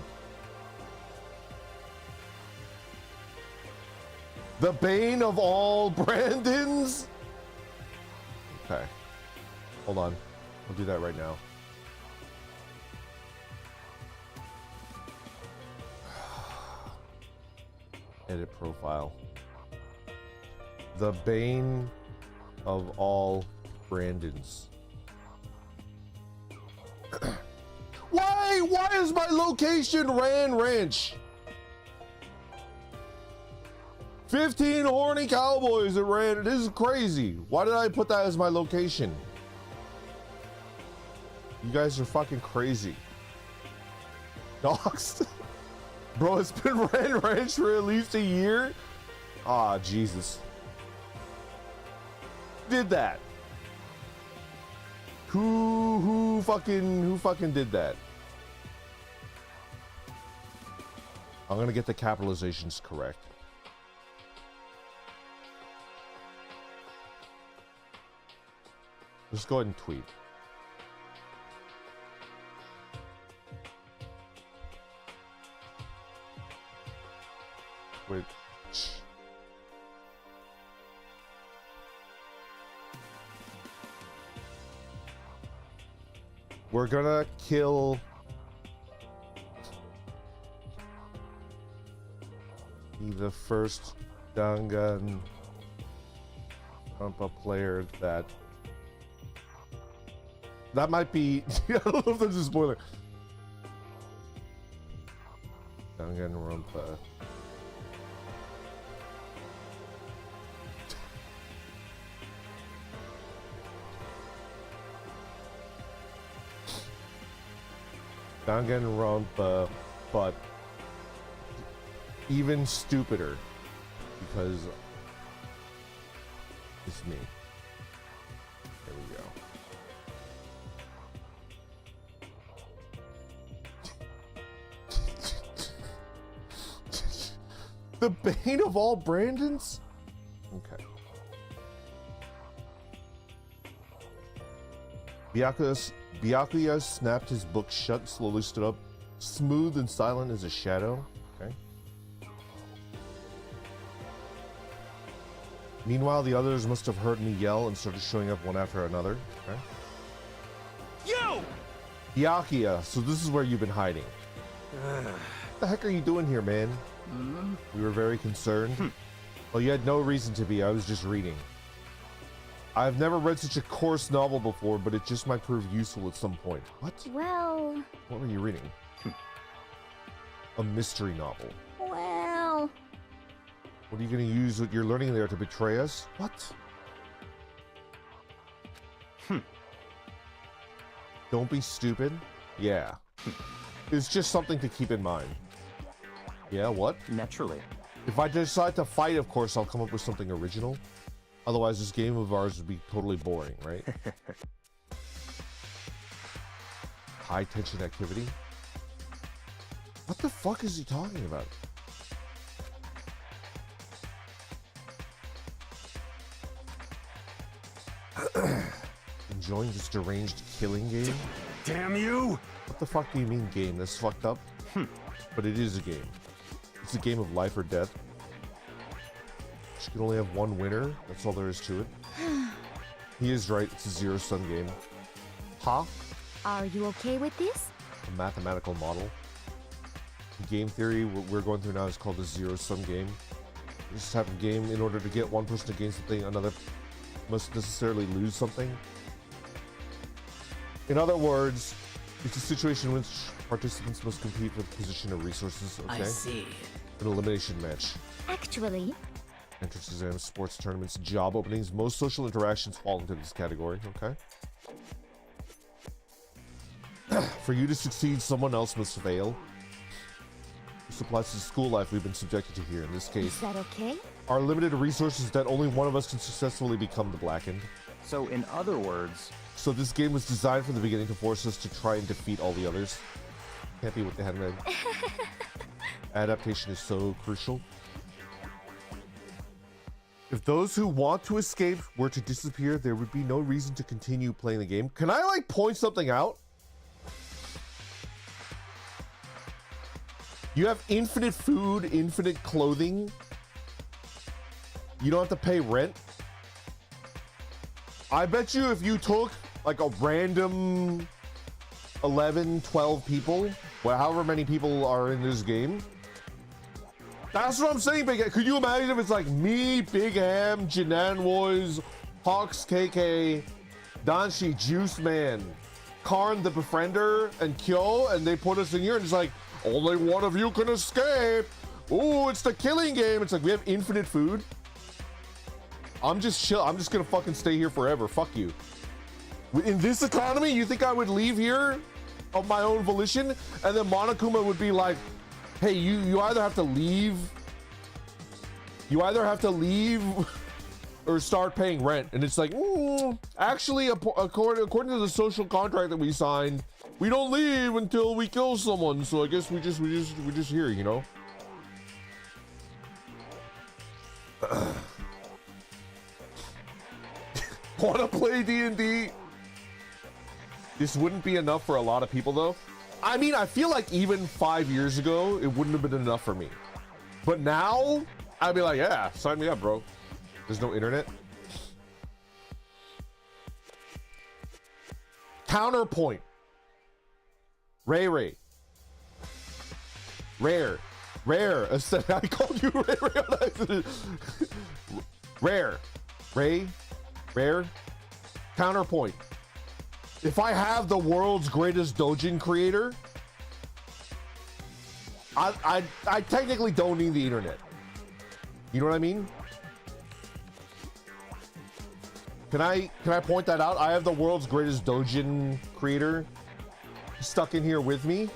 A: The bane of all Brandons? Okay. Hold on. I'll do that right now. Edit profile. The bane of all Brandons. Why is my location Ran Ranch? 15 horny cowboys at Ran. This is crazy. Why did I put that as my location? You guys are fucking crazy. Dogs? Bro, it's been Ran Ranch for at least a year? Ah, Jesus. Did that? Who fucking did that? I'm gonna get the capitalizations correct. Let's go ahead and tweet. Wait. We're gonna kill the first Danganronpa player that might be I don't know if that's a spoiler. Danganronpa. Danganronpa, but even stupider because it's me. There we go. The bane of all Brandons? Okay. Byakuya snapped his book shut, slowly stood up, smooth and silent as a shadow. Okay. Meanwhile, the others must have heard me yell and started showing up one after another. Okay.
D: You!
A: Byakuya, so this is where you've been hiding. What the heck are you doing here, man? We were very concerned. Well, you had no reason to be. I was just reading. I've never read such a coarse novel before, but it just might prove useful at some point. What?
C: Well,
A: What were you reading? A mystery novel.
C: well.
A: What are you going to use what you're learning there to betray us? What? Don't be stupid. Yeah. It's just something to keep in mind. Yeah, what?
E: Naturally.
A: If I decide to fight, of course, I'll come up with something original. Otherwise, this game of ours would be totally boring, right? High tension activity? What the fuck is he talking about? Enjoying this deranged killing game?
D: Damn you!
A: What the fuck do you mean game? That's fucked up. But it is a game. It's a game of life or death. You can only have one winner. That's all there is to it. He is right. It's a zero-sum game. Huh?
C: Are you okay with this?
A: A mathematical model. Game theory, what we're going through now is called a zero-sum game. You just have a game in order to get one person to gain something, another must necessarily lose something. In other words, it's a situation in which participants must compete for the position of resources, okay?
G: I see.
A: An elimination match.
C: Actually,
A: Entrance exams, sports tournaments, job openings, most social interactions fall into this category, okay? For you to succeed, someone else must fail. This applies to school life we've been subjected to here. In this
C: is
A: case,
C: that okay?
A: our limited resources that only one of us can successfully become the Blackened.
E: So, in other words,
A: So this game was designed from the beginning to force us to try and defeat all the others. Can't be what they had read. Adaptation is so crucial. If those who want to escape were to disappear, there would be no reason to continue playing the game. Can I, like, point something out? You have infinite food, infinite clothing. You don't have to pay rent. I bet you if you took like a random 11, 12 people, well, however many people are in this game. That's what I'm saying, Big Ham. Could you imagine if it's like me, Big Ham, Jinan Boys, Hawks KK, Danshi, Juice Man, Karn the Befriender, and Kyo, and they put us in here and it's like, only one of you can escape. Ooh, it's the killing game. It's like we have infinite food. I'm just chill. I'm just gonna fucking stay here forever. Fuck you. In this economy, you think I would leave here of my own volition? And then Monokuma would be like, hey, you either have to leave. You either have to leave or start paying rent. And it's like, actually, according to the social contract that we signed, we don't leave until we kill someone. So I guess we're just here, you know? Want to play D&D? This wouldn't be enough for a lot of people, though. I mean, I feel like even 5 years ago, it wouldn't have been enough for me. But now, I'd be like, yeah, sign me up, bro. There's no internet. Counterpoint. Ray. Rare. I called you Ray on accident. Rare. Counterpoint. If I have the world's greatest doujin creator, I technically don't need the internet. You know what I mean? Can I point that out? I have the world's greatest doujin creator stuck in here with me.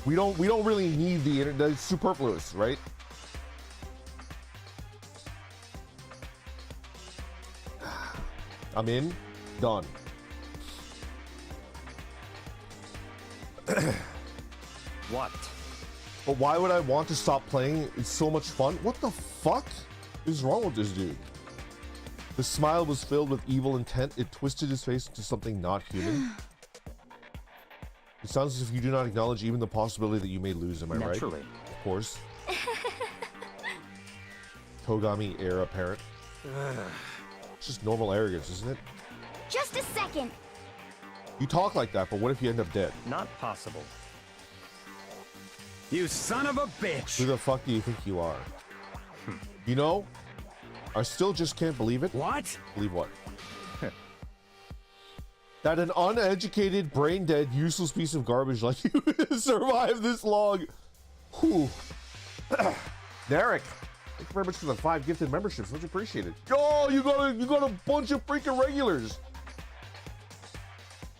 A: We don't really need the internet. It's superfluous, right? I'm in. Done.
E: What?
A: But why would I want to stop playing? It's so much fun. What the fuck is wrong with this dude? The smile was filled with evil intent. It twisted his face into something not human. It sounds as if you do not acknowledge even the possibility that you may lose. Am I right?
E: Naturally.
A: Of course. Togami heir apparent. It's just normal arrogance, isn't it?
C: Just a second.
A: You talk like that, but what if you end up dead?
E: Not possible.
D: You son of a bitch!
A: Who the fuck do you think you are? You know, I still just can't believe it.
D: What?
A: Believe what? That an uneducated, brain-dead, useless piece of garbage like you survived this long. Whew. Derek, thank you very much for the 5 gifted memberships. Much appreciated. Yo, you got a bunch of freaking regulars.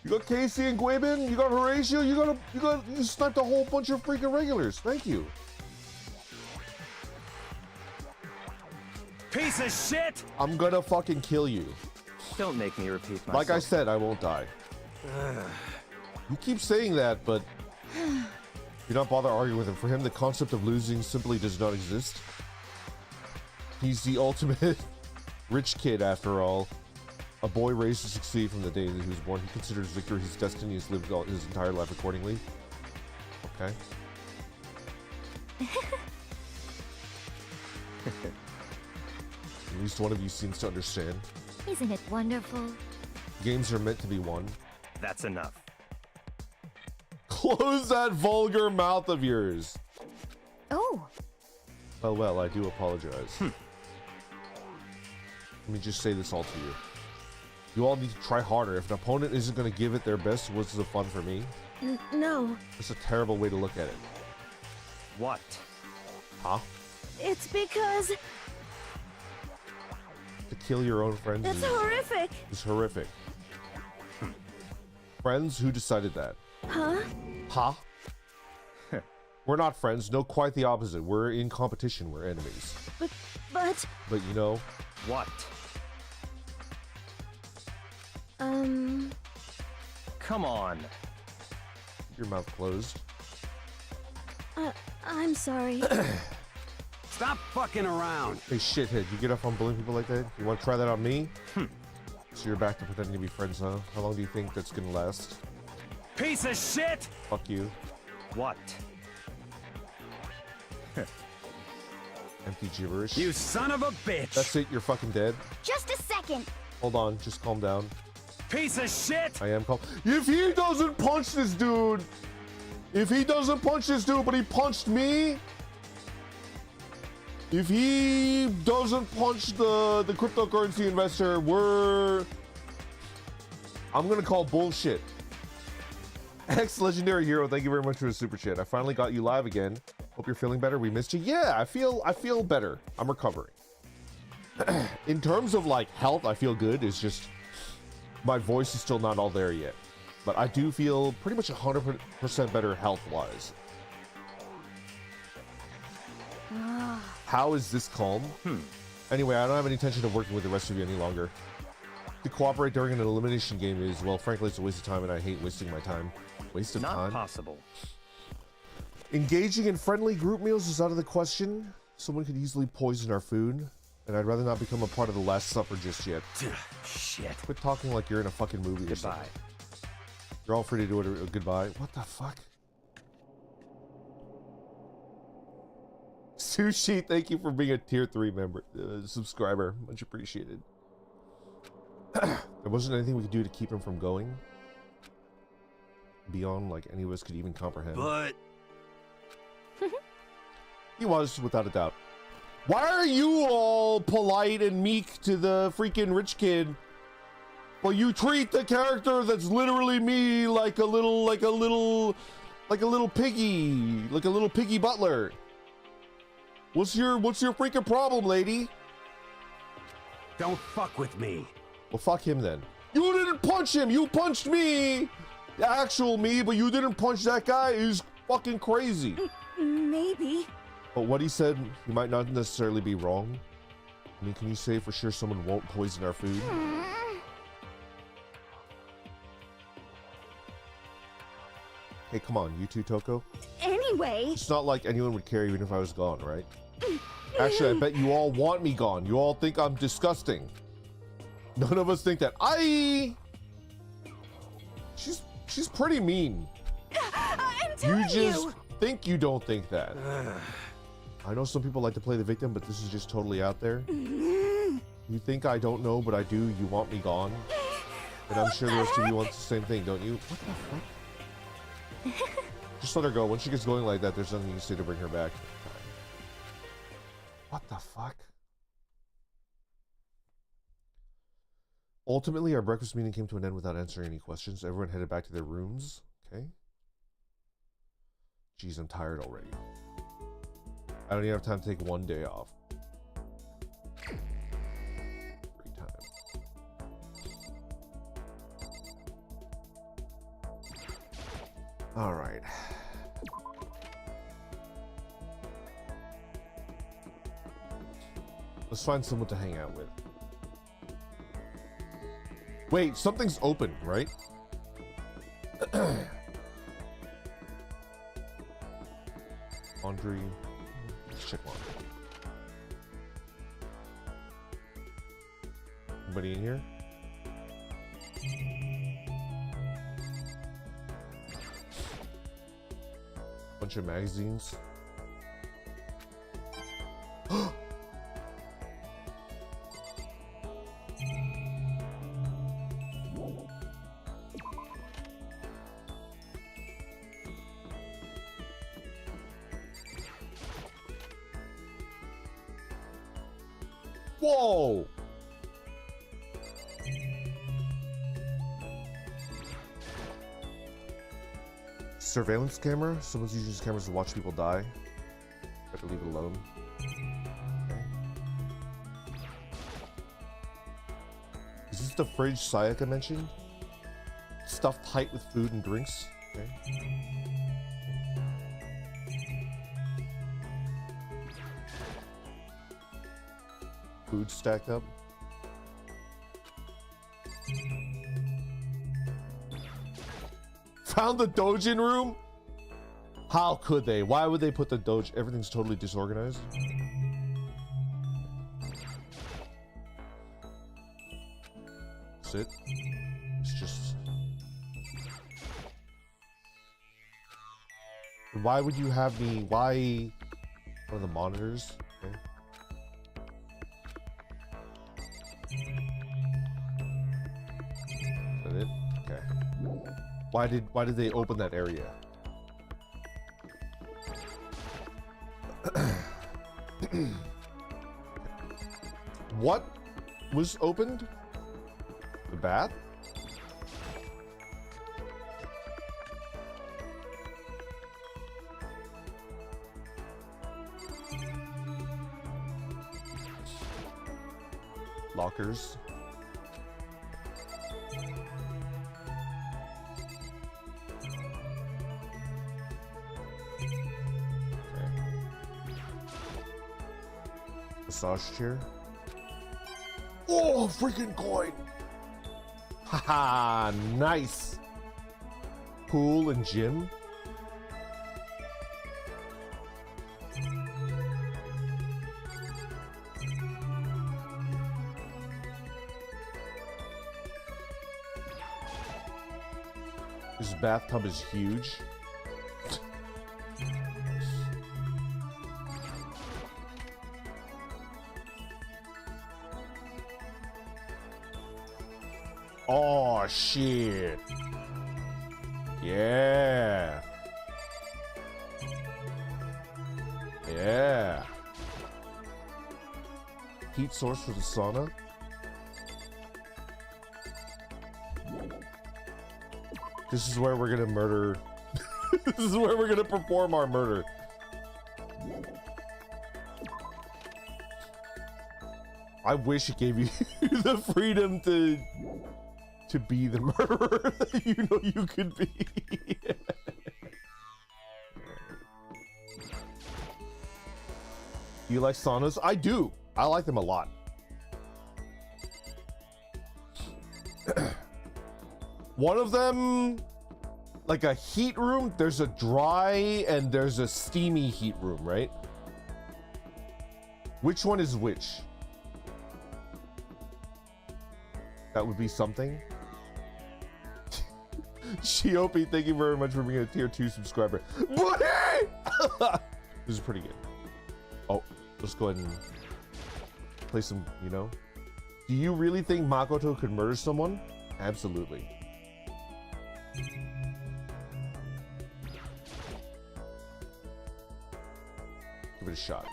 A: You got Casey and Gwabin, you got Horatio, you sniped a whole bunch of freaking regulars. Thank you.
D: Piece of shit!
A: I'm gonna fucking kill you.
E: Don't make me repeat myself.
A: Like I said, I won't die. You keep saying that, but you don't bother arguing with him. For him, the concept of losing simply does not exist. He's the ultimate rich kid, after all. A boy raised to succeed from the day that he was born. He considers victory his destiny. He's lived his entire life accordingly. Okay. At least one of you seems to understand.
C: Isn't it wonderful?
A: Games are meant to be won.
E: That's enough.
A: Close that vulgar mouth of yours.
C: Oh,
A: Oh well, I do apologize. Let me just say this all to you. You all need to try harder. If an opponent isn't going to give it their best, what's the fun for me?
C: no.
A: It's a terrible way to look at it.
E: What?
A: Huh?
C: It's because
A: To kill your own friends
C: it's horrific.
A: is horrific. Friends? Who decided that?
C: Huh?
A: Huh? We're not friends. No, quite the opposite. We're in competition. We're enemies.
C: But
A: But you know,
E: What? Come on.
A: keep your mouth closed.
C: I'm sorry.
D: Stop fucking around!
A: Hey, shithead, you get off on bullying people like that? You want to try that on me? So you're back to pretending to be friends, huh? How long do you think that's gonna last?
D: Piece of shit!
A: Fuck you.
E: What?
A: Empty gibberish.
D: You son of a bitch!
A: That's it, you're fucking dead.
C: Just a second.
A: Hold on, just calm down.
D: Piece of shit!
A: I am calm. If he doesn't punch this dude, but he punched me, if he doesn't punch the cryptocurrency investor, I'm gonna call bullshit. Ex-legendary hero, thank you very much for the super chat. I finally got you live again. Hope you're feeling better. We missed you. Yeah, I feel better. I'm recovering. In terms of like health, I feel good. It's just my voice is still not all there yet. But I do feel pretty much 100% better health-wise. How is this calm? Anyway, I don't have any intention of working with the rest of you any longer. To cooperate during an elimination game is, well, frankly, it's a waste of time, and I hate wasting my time. Waste of time?
E: Not possible.
A: Engaging in friendly group meals is out of the question. Someone could easily poison our food, and I'd rather not become a part of the Last Supper just yet.
D: Shit.
A: Quit talking like you're in a fucking movie or
E: Goodbye.
A: something. You're all free to do it a goodbye. What the fuck? Sushi, thank you for being a tier 3 member, subscriber. Much appreciated. There wasn't anything we could do to keep him from going. Beyond, like, any of us could even comprehend.
D: But...
A: He was, without a doubt. Why are you all polite and meek to the freaking rich kid, but you treat the character that's literally me like a little piggy butler? What's your freaking problem, lady?
D: don't fuck with me.
A: Well, fuck him then. You didn't punch him. You punched me, the actual me, but you didn't punch that guy. He's fucking crazy.
C: Maybe.
A: But what he said, he might not necessarily be wrong. I mean, can you say for sure someone won't poison our food? Hey, come on, you too, Toko.
C: Anyway.
A: It's not like anyone would care even if I was gone, right? Actually, I bet you all want me gone. You all think I'm disgusting. None of us think that. She's pretty mean.
C: I'm
A: You
C: telling
A: just think you don't think that. I know some people like to play the victim, but this is just totally out there. You think I don't know, but I do. You want me gone. And I'm sure the rest of you want the same thing, don't you? What the fuck? Just let her go. When she gets going like that, there's nothing you can say to bring her back. What the fuck? Ultimately, our breakfast meeting came to an end without answering any questions. Everyone headed back to their rooms. Okay. Jeez, I'm tired already. I don't even have time to take one day off. Free time. All right. Let's find someone to hang out with. Wait, something's open, right? Laundry. Let's check laundry. Anybody in here? Bunch of magazines. Whoa! Surveillance camera? Someone's using these cameras to watch people die. Better leave it alone. Okay. Is this the fridge Sayaka mentioned? Stuffed tight with food and drinks? Okay. Food stacked up. Found the Dojin room? How could they? Why would they put the Doj? Everything's totally disorganized. Sit. It's just... Why would you have me... Why... One of the monitors? Okay. Why did they open that area? What was opened? The bath? Lockers. Massage chair. Oh, freaking coin! Haha, nice. Pool and gym. This bathtub is huge. Oh, shit. Yeah. Yeah. Heat source for the sauna. This is where we're gonna murder. This is where we're gonna perform our murder. I wish it gave you the freedom to be the murderer that you know you could be. You like saunas? I do. I like them a lot. One of them, like a heat room, there's a dry and there's a steamy heat room, right? Which one is which? That would be something. Shiopi, thank you very much for being a tier 2 subscriber. Buddy! This is pretty good. Oh, let's go ahead and play some, you know. Do you really think Makoto could murder someone? Absolutely. Give it a shot.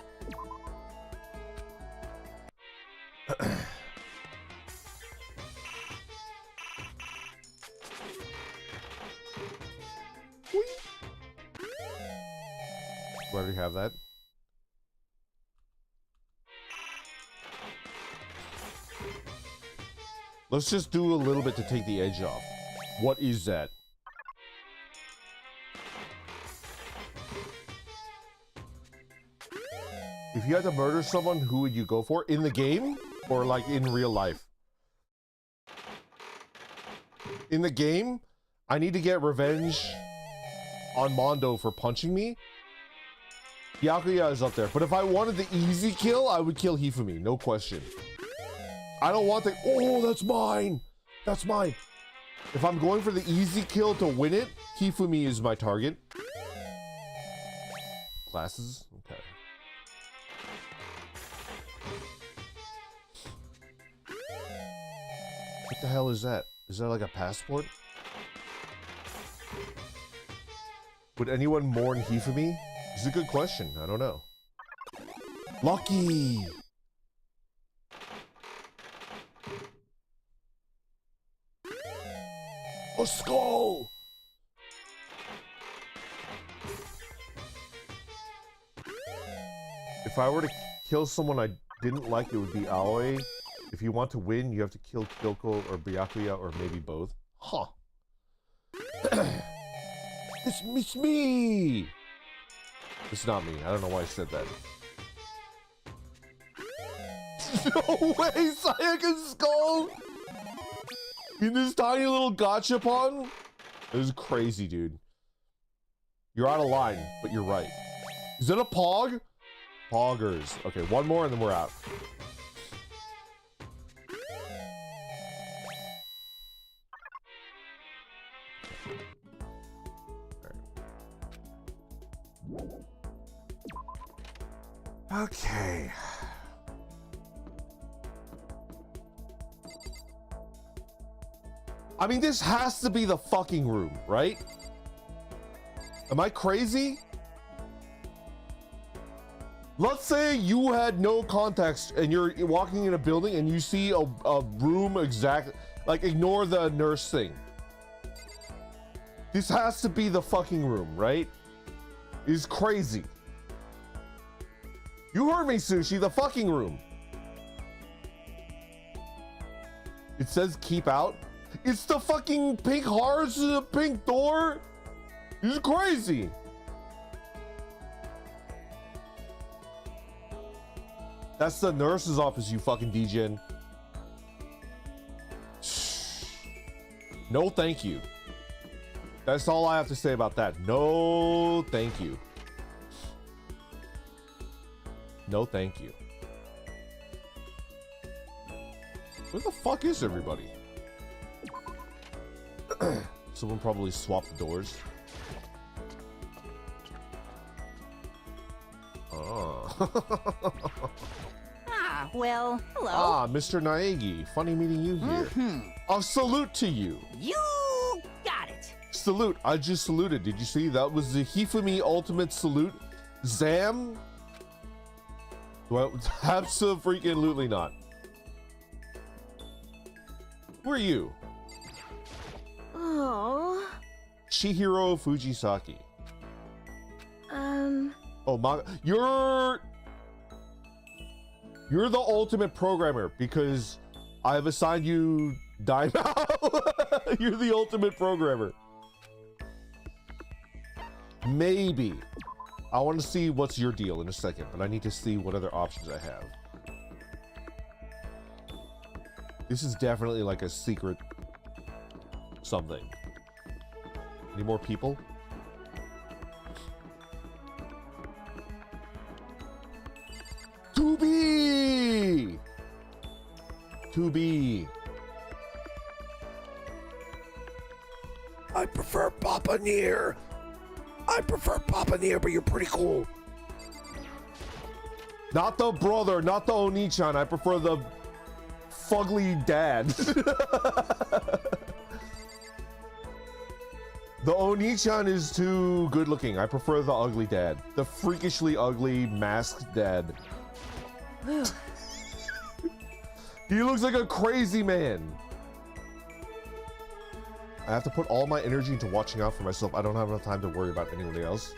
A: Do I already have that? Let's just do a little bit to take the edge off. What is that? If you had to murder someone, who would you go for? In the game? Or like in real life? In the game, I need to get revenge on Mondo for punching me. Byakuya is up there. But if I wanted the easy kill, I would kill Hifumi. No question. I don't want the... Oh, that's mine! That's mine! If I'm going for the easy kill to win it, Hifumi is my target. Glasses? Okay. What the hell is that? Is that like a passport? Would anyone mourn Hifumi? It's a good question. I don't know. Lucky! A skull! If I were to kill someone I didn't like, it would be Aoi. If you want to win, you have to kill Kyoko or Byakuya or maybe both. Huh. It's me! It's not me. I don't know why I said that. No way! Sayaka's skull! In this tiny little gachapon? This is crazy, dude. You're out of line, but you're right. Is that a pog? Poggers. Okay, one more and then we're out. Okay. I mean, this has to be the fucking room, right? Am I crazy? Let's say you had no context and you're walking in a building and you see a room exactly, like ignore the nurse thing. This has to be the fucking room, right? It's crazy. You heard me, Sushi, the fucking room. It says keep out. It's the fucking pink hearts and the pink door. It's crazy. That's the nurse's office, you fucking degen. No, thank you. That's all I have to say about that. No, thank you. No, thank you. Where the fuck is everybody? Someone probably swapped the doors. Oh.
F: Ah, well, hello.
A: Ah, Mr. Naegi. Funny meeting you here. A salute to you.
F: You got it.
A: Salute. I just saluted. Did you see? That was the Hifumi ultimate salute. Zam? Well, absolutely not. Who are you?
C: Oh.
A: Chihiro Fujisaki. Oh my, you're the ultimate programmer because I've assigned you Daimao. You're the ultimate programmer. Maybe. I want to see what's your deal in a second, but I need to see what other options I have. This is definitely like a secret something. Any more people? To be! To be. I prefer Papa Near. I prefer Papa Near, but you're pretty cool. Not the brother, not the Oni-chan. I prefer the fugly dad. The Oni-chan is too good looking. I prefer the ugly dad. The freakishly ugly masked dad. He looks like a crazy man. I have to put all my energy into watching out for myself. I don't have enough time to worry about anybody else.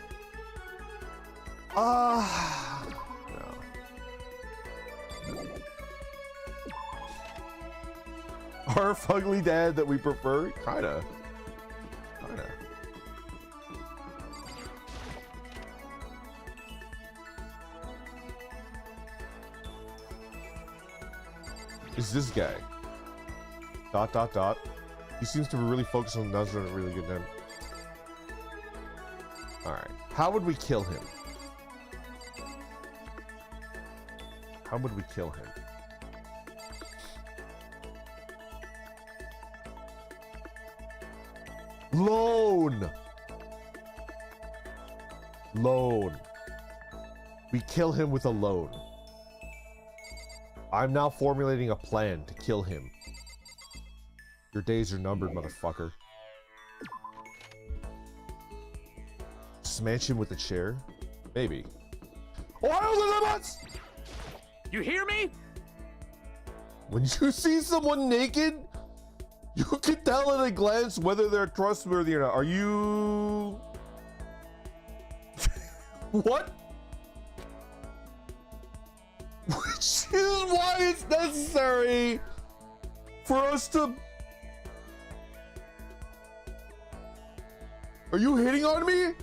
A: No. Our fugly dad that we prefer? Kinda. Is this guy? ... He seems to be really focused on Nazar a really good name. Alright. How would we kill him? How would we kill him? Loan! Loan. We kill him with a loan. I'm now formulating a plan to kill him. Your days are numbered, motherfucker. Smash him with a chair? Maybe. Ohio!
D: You hear me?
A: When you see someone naked, you can tell at a glance whether they're trustworthy or not. Are you... What? Which is why it's necessary for us to... Are you hitting on me?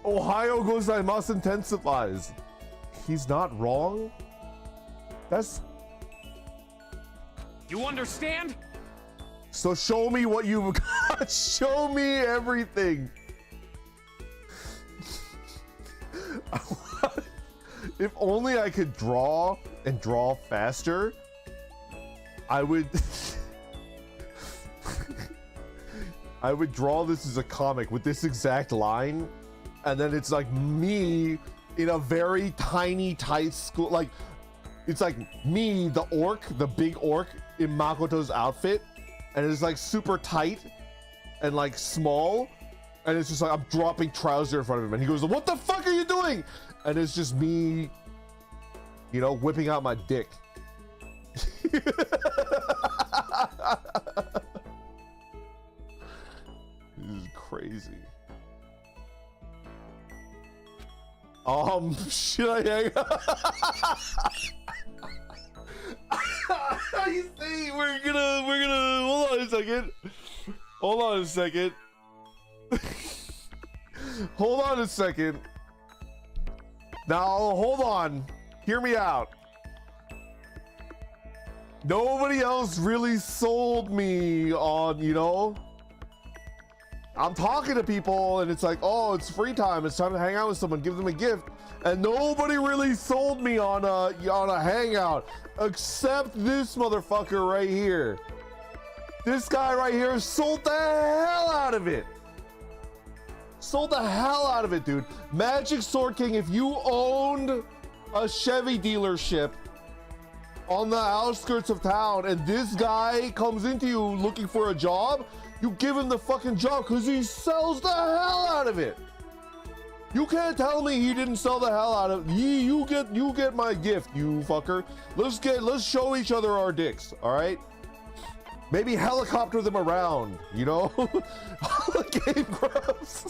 A: Ohio gozaimasu intensifies. He's not wrong. That's...
D: You understand?
A: So show me what you've got. Show me everything. If only I could draw and draw faster, I would... I would draw this as a comic with this exact line, and then it's like me in a very tiny, tight school. Like, it's like me, the orc, the big orc in Makoto's outfit, and it's like super tight and like small, and it's just like I'm dropping trouser in front of him, and he goes, "What the fuck are you doing?" And it's just me, you know, whipping out my dick. This is crazy. Should I hang up? You see, we're gonna hold on a second. Hold on a second. Hold on a second. Now, hold on. Hear me out. Nobody else really sold me on, you know? I'm talking to people and it's like, oh, it's free time. It's time to hang out with someone, give them a gift. And nobody really sold me on a hangout except this motherfucker right here. This guy right here sold the hell out of it. Sold the hell out of it, dude. Magic Sword King, if you owned a Chevy dealership on the outskirts of town and this guy comes into you looking for a job, you give him the fucking job because he sells the hell out of it. You can't tell me he didn't sell the hell out of it. You get my gift, you fucker. Let's show each other our dicks, all right? Maybe helicopter them around, you know? Game gross.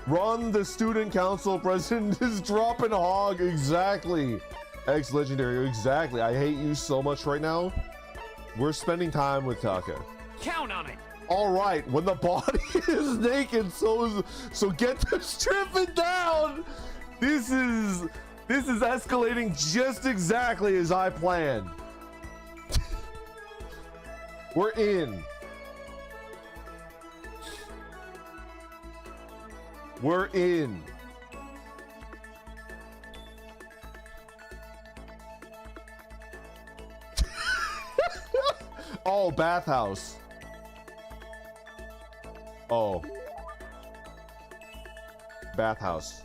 A: Run, the student council president is dropping hog. Exactly. Ex-legendary, exactly. I hate you so much right now. We're spending time with Taka.
D: Count on it.
A: All right, when the body is naked, so get the stripping down. This is escalating just exactly as I planned. We're in. We're in. Oh, bathhouse. Oh. Bathhouse.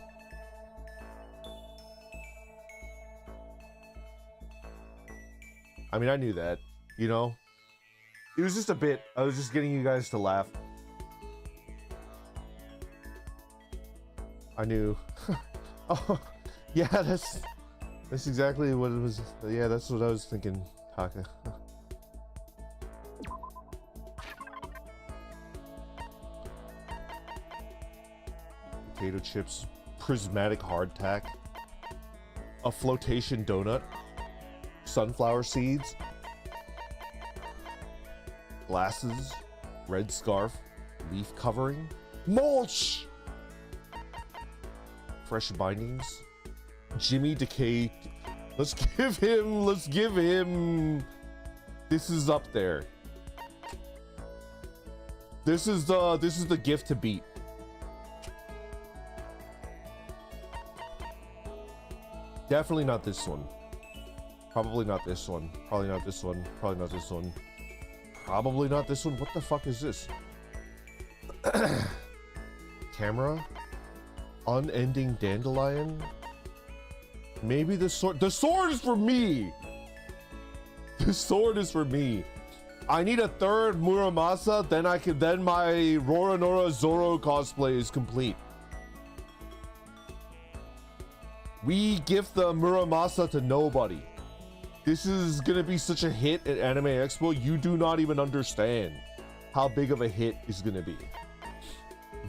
A: I mean, I knew that, you know? It was just a bit. I was just getting you guys to laugh. I knew. Oh, yeah, that's exactly what it was. Yeah, that's what I was thinking, Taka. Potato chips, prismatic hardtack, a flotation donut, sunflower seeds, glasses, red scarf, leaf covering, mulch, fresh bindings, Jimmy Decay. Let's give him, this is up there. This is the gift to beat. Definitely not this one. Probably not this one. Probably not this one. Probably not this one. Probably not this one. What the fuck is this? Camera? Unending dandelion? Maybe the sword. The sword is for me! The sword is for me. I need a third Muramasa, then my Roronoa Zoro cosplay is complete. We gift the Muramasa to nobody. This is gonna be such a hit at Anime Expo, you do not even understand how big of a hit it's gonna be.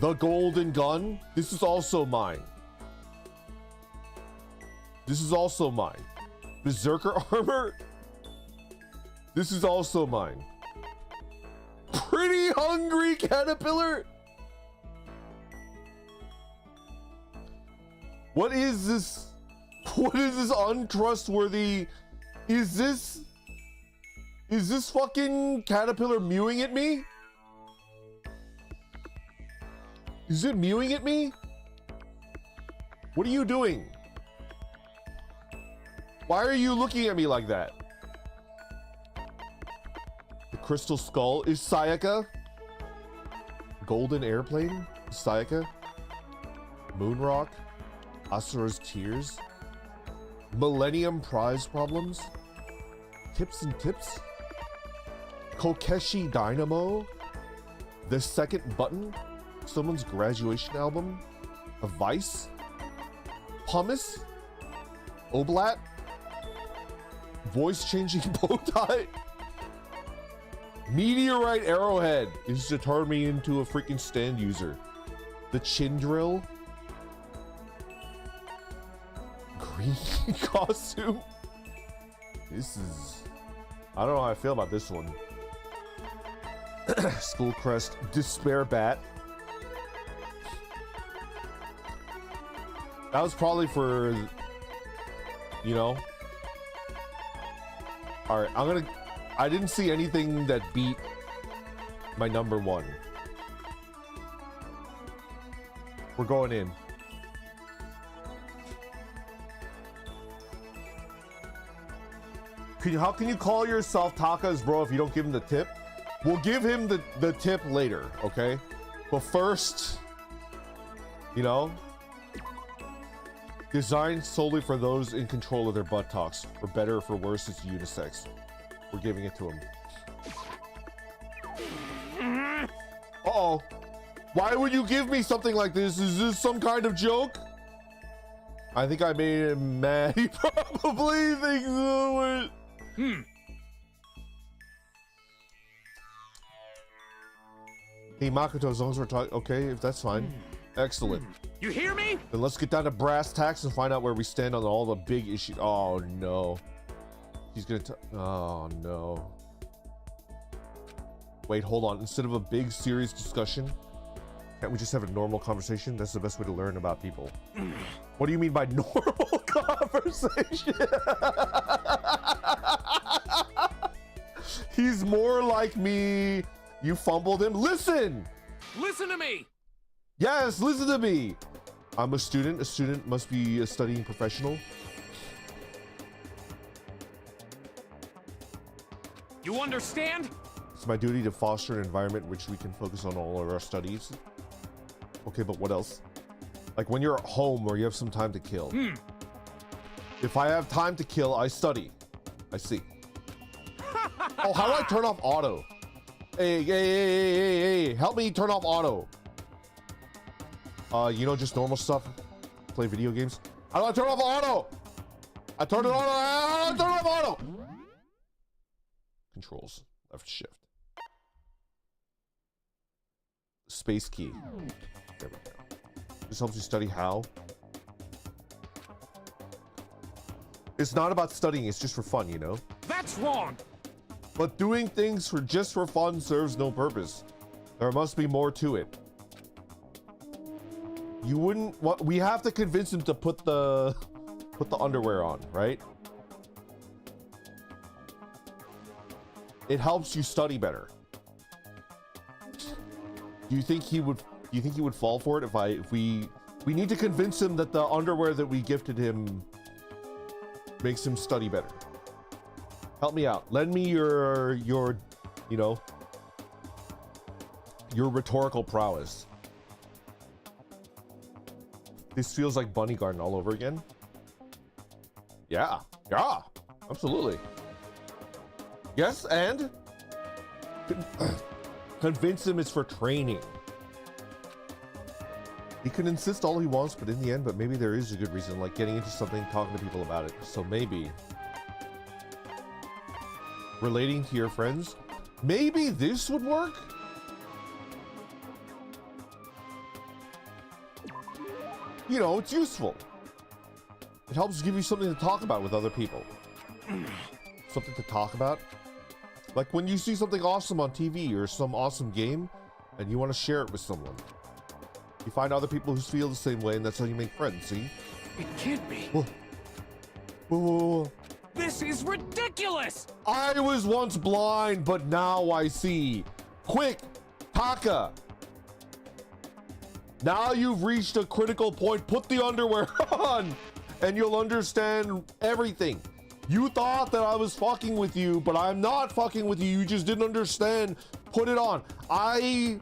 A: The golden gun, this is also mine. This is also mine. Berserker armor, this is also mine. Pretty hungry caterpillar. What is this? What is this untrustworthy? Is this fucking caterpillar mewing at me? Is it mewing at me? What are you doing? Why are you looking at me like that? The Crystal Skull is Sayaka. Golden Airplane is Sayaka. Moonrock. Asura's Tears. Millennium Prize Problems. Tips and Tips. Kokeshi Dynamo. The Second Button. Someone's graduation album. A Vice. Pumice. Oblat. Voice changing bow tie. Meteorite Arrowhead is to turn me into a freaking stand user. The Chin Drill. Green costume. This is... I don't know how I feel about this one. School Crest. Despair Bat. That was probably for... You know... Alright, I didn't see anything that beat my number one. We're going in. How can you call yourself Taka's bro if you don't give him the tip? We'll give him the tip later, okay? But first, you know, designed solely for those in control of their buttocks. For better or for worse, it's unisex. We're giving it to him. Uh-oh. Why would you give me something like this? Is this some kind of joke? I think I made him mad. He probably thinks so. Hey, Makoto, as long as we're talking... Okay, if that's fine. Excellent.
D: You hear me?
A: Then let's get down to brass tacks and find out where we stand on all the big issues. Oh, no. He's gonna... Oh, no. Wait, hold on. Instead of a big, serious discussion, can't we just have a normal conversation? That's the best way to learn about people. What do you mean by normal conversation? He's more like me. You fumbled him. Listen!
D: Listen to me!
A: Yes, listen to me. I'm a student. A student must be a studying professional.
D: You understand?
A: It's my duty to foster an environment in which we can focus on all of our studies. Okay, but what else? Like when you're at home or you have some time to kill. If I have time to kill, I study. I see. Oh, how do I turn off auto? Hey, help me turn off auto. You know, just normal stuff. Play video games. How do I turn off auto? I turned it on. I turn off auto. Controls. Left shift. Space key. There we go. This helps you study how. It's not about studying. It's just for fun, you know?
D: That's wrong!
A: But doing things just for fun serves no purpose. There must be more to it. You wouldn't... We have to convince him to put the underwear on, right? It helps you study better. Do you think he would fall for it if we need to convince him that the underwear that we gifted him makes him study better? Help me out. Lend me your you know, your rhetorical prowess. This feels like Bunny Garden all over again. Yeah, absolutely. Yes, and convince him it's for training. He can insist all he wants, but in the end, maybe there is a good reason, like getting into something, talking to people about it. So maybe relating to your friends, maybe this would work. You know, it's useful. It helps give you something to talk about with other people. Something to talk about. Like when you see something awesome on TV or some awesome game and you want to share it with someone. You find other people who feel the same way, and that's how you make friends, see?
D: It can't be.
A: Whoa.
D: This is ridiculous!
A: I was once blind, but now I see. Quick, Taka. Now you've reached a critical point. Put the underwear on, and you'll understand everything. You thought that I was fucking with you, but I'm not fucking with you. You just didn't understand. Put it on. I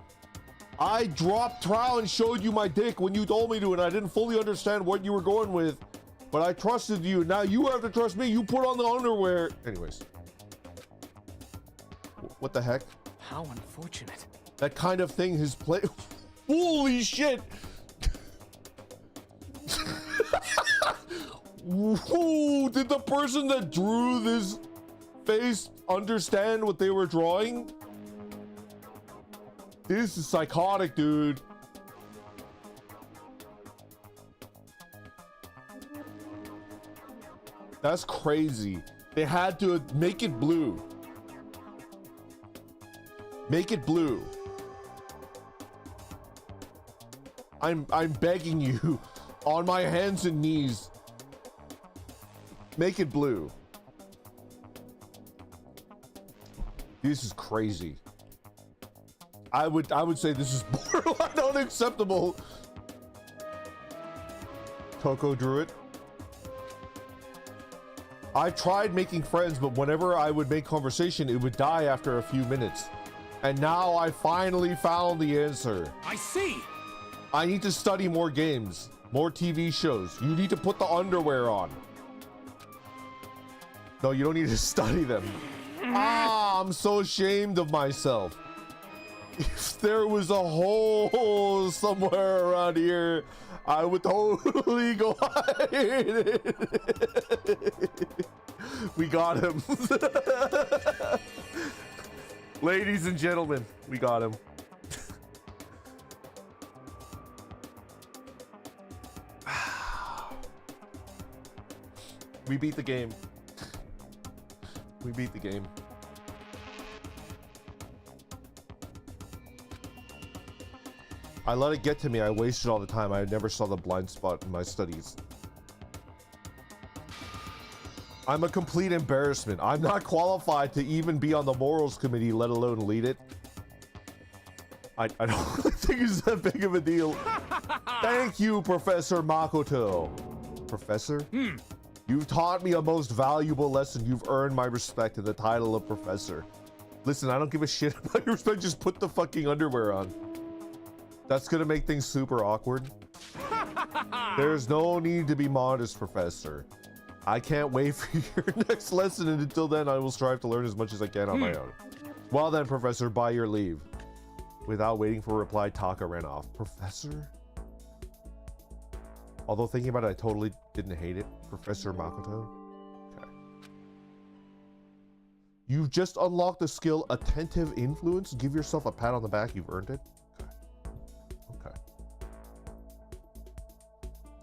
A: dropped trowel and showed you my dick when you told me to, and I didn't fully understand what you were going with, but I trusted you. Now you have to trust me. You put on the underwear. Anyways. What the heck?
D: How unfortunate.
A: That kind of thing has played. Holy shit! Whoa, did the person that drew this face understand what they were drawing? This is psychotic, dude. That's crazy. They had to make it blue. Make it blue. I'm begging you on my hands and knees. Make it blue. This is crazy. I would say this is borderline unacceptable. Toko drew it. I've tried making friends, but whenever I would make conversation, it would die after a few minutes. And now I finally found the answer.
D: I see.
A: I need to study more games, more TV shows. You need to put the underwear on. No, you don't need to study them. Ah, I'm so ashamed of myself. If there was a hole somewhere around here, I would totally go hide it. We got him. Ladies and gentlemen, we got him. We beat the game. We beat the game. I let it get to me. I wasted all the time. I never saw the blind spot in my studies. I'm a complete embarrassment. I'm not qualified to even be on the morals committee, let alone lead it. I don't really think it's that big of a deal. Thank you, Professor Makoto. Professor? You've taught me a most valuable lesson. You've earned my respect in the title of professor. Listen, I don't give a shit about your respect. Just put the fucking underwear on. That's gonna make things super awkward. There's no need to be modest, Professor. I can't wait for your next lesson, and until then, I will strive to learn as much as I can on my own. Well then, Professor, by your leave. Without waiting for a reply, Taka ran off. Professor? Although thinking about it, I totally didn't hate it. Professor Makoto? Okay. You've just unlocked the skill Attentive Influence. Give yourself a pat on the back. You've earned it. Okay.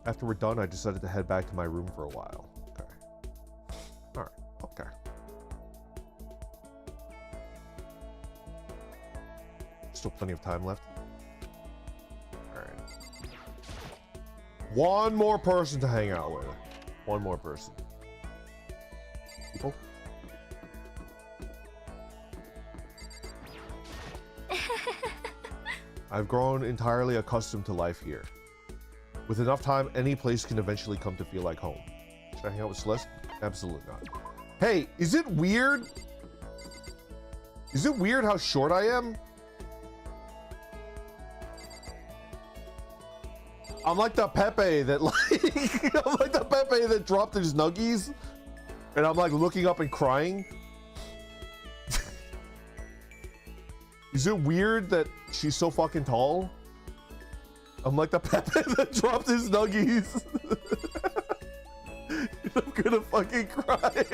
A: After we're done, I decided to head back to my room for a while. Okay. Alright. Okay. Still plenty of time left. Alright. One more person to hang out with. One more person. People? I've grown entirely accustomed to life here. With enough time, any place can eventually come to feel like home. Should I hang out with Celeste? Absolutely not. Hey, is it weird? Is it weird how short I am? I'm like the Pepe that I'm like the Pepe that dropped his nuggies, and I'm like looking up and crying. Is it weird that she's so fucking tall? I'm like the Pepe that dropped his nuggies. I'm gonna fucking cry.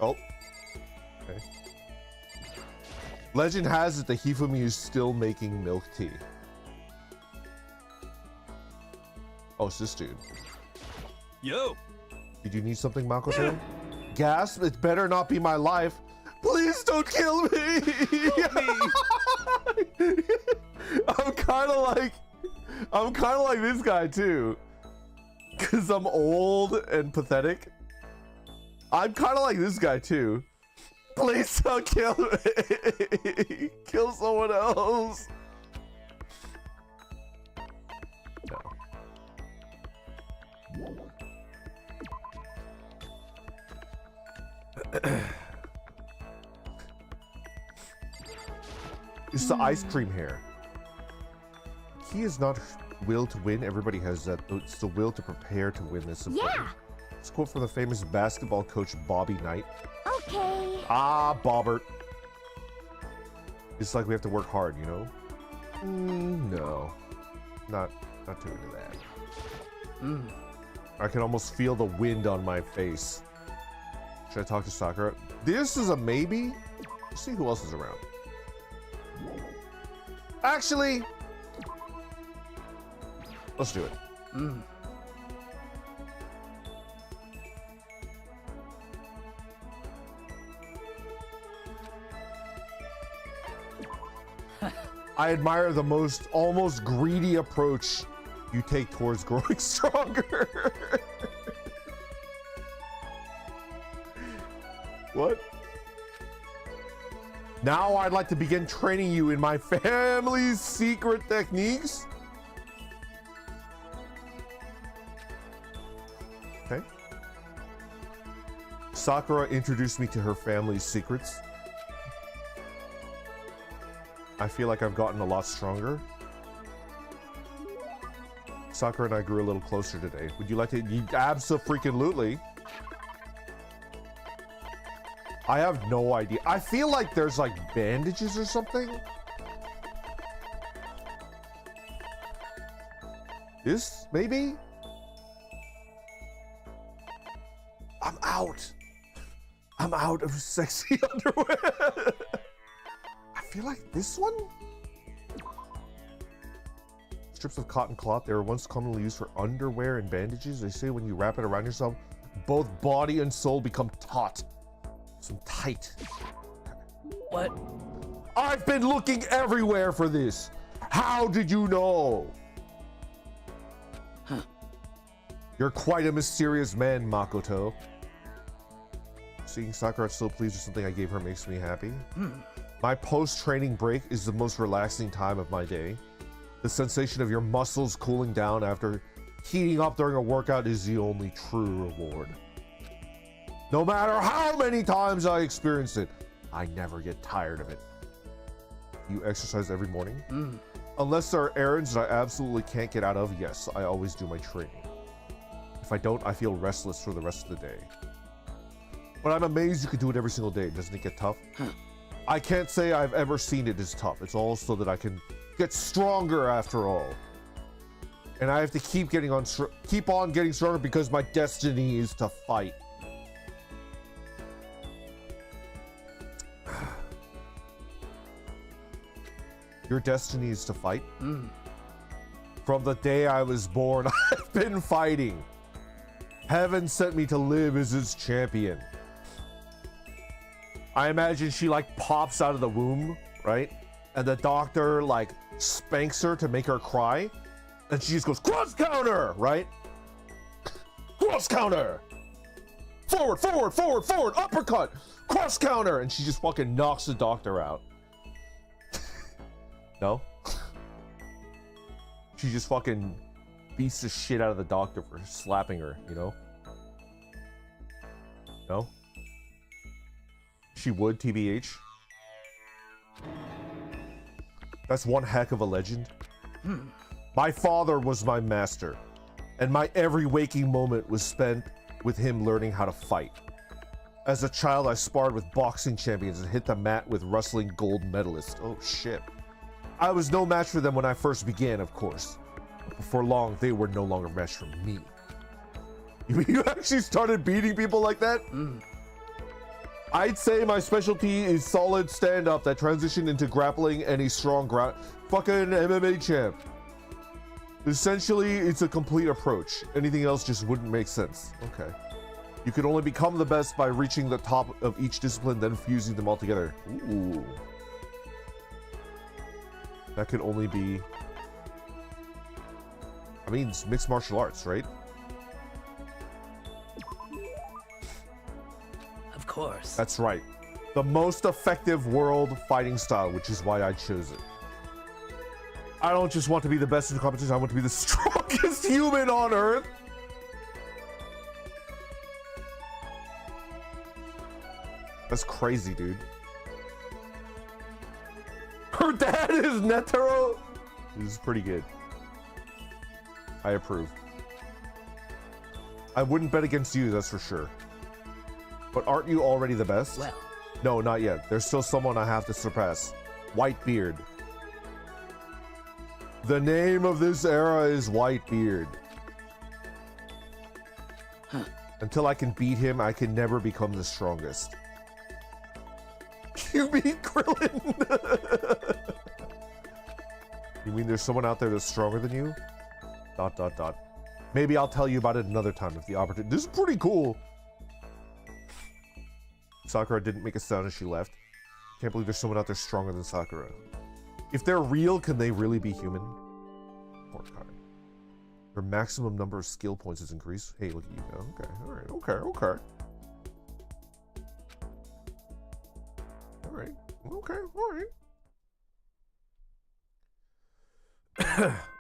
A: Oh. Okay. Legend has it that Hifumi is still making milk tea. Oh, it's this dude.
D: Yo.
A: Did you need something, Makoto? Gasp, it better not be my life. Please don't kill me.
D: Help me.
A: I'm kind of like this guy too. Cause I'm old and pathetic. I'm kind of like this guy too. Please don't kill me. Kill someone else. No. It's the ice cream hair. He is not will to win. Everybody has that. It's the will to prepare to win this.
C: Yeah.
A: It's a quote from the famous basketball coach Bobby Knight.
C: Okay.
A: Ah, Bobbert. It's like we have to work hard, you know? No. Not too into that. I can almost feel the wind on my face. Should I talk to Sakura? This is a maybe. Let's see who else is around. Actually, let's do it. I admire the almost greedy approach you take towards growing stronger. What? Now I'd like to begin training you in my family's secret techniques. Okay. Sakura introduced me to her family's secrets. I feel like I've gotten a lot stronger. Sakura and I grew a little closer today. Would you like to? Abso-freaking-lutely. I have no idea. I feel like there's like bandages or something. This, maybe? I'm out. I'm out of sexy underwear. I feel like this one? Strips of cotton cloth. They were once commonly used for underwear and bandages. They say when you wrap it around yourself, both body and soul become taut. Some tight.
D: What?
A: I've been looking everywhere for this. How did you know?
D: Huh.
A: You're quite a mysterious man, Makoto. Seeing Sakura so pleased with something I gave her makes me happy. My post-training break is the most relaxing time of my day. The sensation of your muscles cooling down after heating up during a workout is the only true reward. No matter how many times I experience it, I never get tired of it. You exercise every morning? Unless there are errands that I absolutely can't get out of, yes, I always do my training. If I don't, I feel restless for the rest of the day. But I'm amazed you could do it every single day. Doesn't it get tough? I can't say I've ever seen it as tough. It's all so that I can get stronger after all. And I have to keep on getting stronger because my destiny is to fight. Your destiny is to fight? From the day I was born, I've been fighting. Heaven sent me to live as its champion. I imagine she like pops out of the womb, right? And the doctor like spanks her to make her cry. And she just goes, cross counter, right? Cross counter. Forward, forward, forward, forward, uppercut, cross counter. And she just fucking knocks the doctor out. No? She just fucking beats the shit out of the doctor for slapping her, you know? No? She would, TBH. That's one heck of a legend. My father was my master, and my every waking moment was spent with him learning how to fight. As a child, I sparred with boxing champions and hit the mat with wrestling gold medalists. Oh shit. I was no match for them when I first began, of course. But before long, they were no longer matched for me. You actually started beating people like that? I'd say my specialty is solid stand-up that transitioned into grappling and a strong ground. Fucking MMA champ. Essentially, it's a complete approach. Anything else just wouldn't make sense. Okay. You can only become the best by reaching the top of each discipline, then fusing them all together. Ooh. That could only be... I mean, it's mixed martial arts, right?
D: course.
A: That's right. The most effective world fighting style, which is why I chose it. I don't just want to be the best in the competition, I want to be the strongest human on Earth. That's crazy, dude. Her dad is Netero? This is pretty good. I approve. I wouldn't bet against you, that's for sure. But aren't you already the best?
D: Well,
A: no, not yet. There's still someone I have to surpass. Whitebeard. The name of this era is Whitebeard.
D: Huh.
A: Until I can beat him, I can never become the strongest. You mean Krillin? You mean there's someone out there that's stronger than you? ... Maybe I'll tell you about it another time if the opportunity... This is pretty cool. Sakura didn't make a sound as she left. Can't believe there's someone out there stronger than Sakura. If they're real, can they really be human? Poor card. Her maximum number of skill points is increased. Hey, look at you go. Okay, alright, okay. Alright.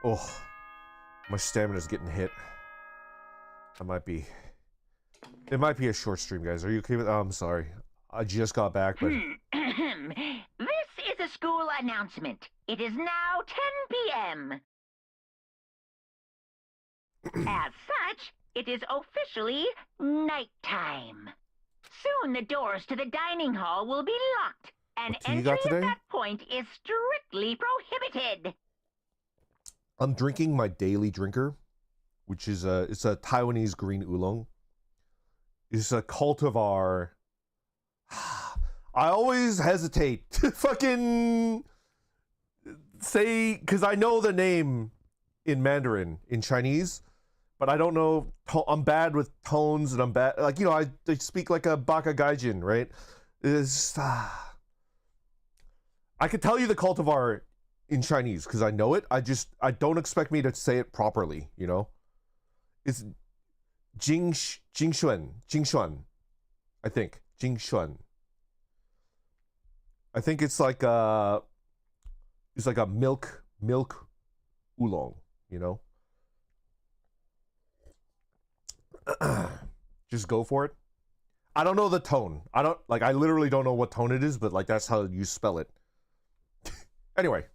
A: Oh, my stamina's getting hit. It might be a short stream, guys. Are you okay with... Oh, I'm sorry. I just got back, but...
B: This is a school announcement. It is now 10 p.m. As such, it is officially nighttime. Soon the doors to the dining hall will be locked, and
A: What tea you
B: entry
A: got today?
B: at that point is strictly prohibited.
A: I'm drinking my daily drinker, which is it's a Taiwanese green oolong. It's a cultivar. I always hesitate to fucking say, because I know the name in Mandarin, in Chinese, but I don't know. I'm bad with tones, and I'm bad, like, you know, I speak like a Baka Gaijin, right? It's, I could tell you the cultivar in Chinese because I know it. I don't expect me to say it properly, you know? It's Jingshuan, I think. Jingshuan. I think it's like a milk oolong, you know? Just go for it. I don't know the tone. I literally don't know what tone it is, but like that's how you spell it. Anyway.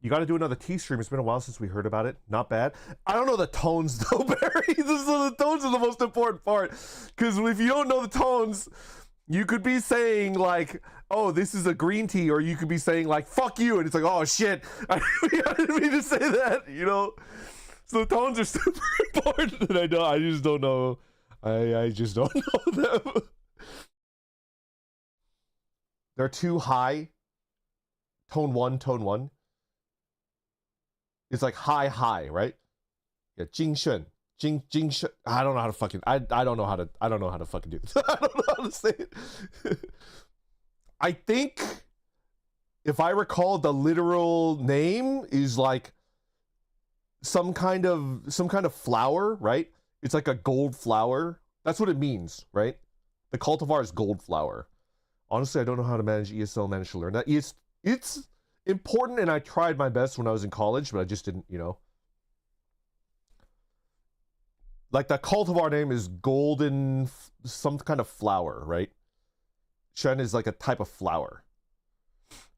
A: You got to do another tea stream. It's been a while since we heard about it. Not bad. I don't know the tones though, Barry. The tones are the most important part. Because if you don't know the tones, you could be saying like, oh, this is a green tea. Or you could be saying like, fuck you. And it's like, oh shit. I didn't mean to say that, you know? So the tones are super important. And I just don't know. I just don't know them. They're too high. Tone 1. It's like high, right? Yeah, Jingshen. Jingshen. I don't know how to fucking I don't know how to fucking do this. I don't know how to say it. I think if I recall, the literal name is like some kind of flower, right? It's like a gold flower. That's what it means, right? The cultivar is gold flower. Honestly, I don't know how to manage ESL, manage to learn that. It's important, and I tried my best when I was in college, but I just didn't, you know. Like the cultivar name is golden, some kind of flower, right? Shen is like a type of flower.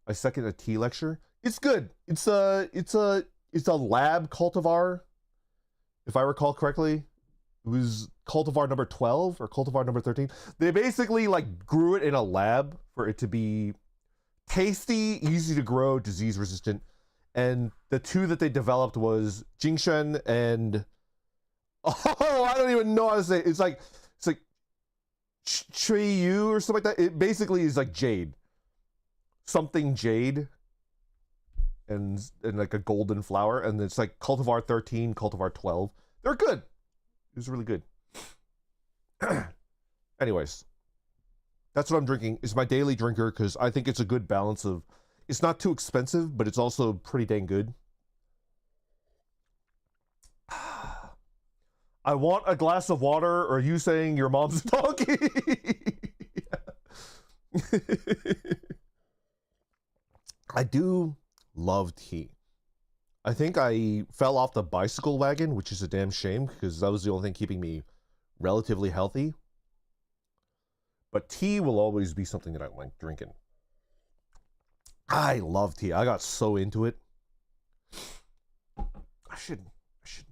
A: I second a tea lecture. It's good. It's a lab cultivar, if I recall correctly. It was cultivar number 12 or cultivar number 13. They basically like grew it in a lab for it to be tasty, easy to grow, disease resistant. And the two that they developed was Jingshen and I don't even know how to say it. It's like Chui Yu or something like that. It basically is like jade. Something jade. And like a golden flower. And it's like cultivar 13, cultivar 12. They're good. It was really good. Anyways. That's what I'm drinking. It's my daily drinker because I think it's a good balance of... It's not too expensive, but it's also pretty dang good. I want a glass of water, or are you saying your mom's talking? I do love tea. I think I fell off the bicycle wagon, which is a damn shame because that was the only thing keeping me relatively healthy. But tea will always be something that I like drinking. I love tea. I got so into it. I should,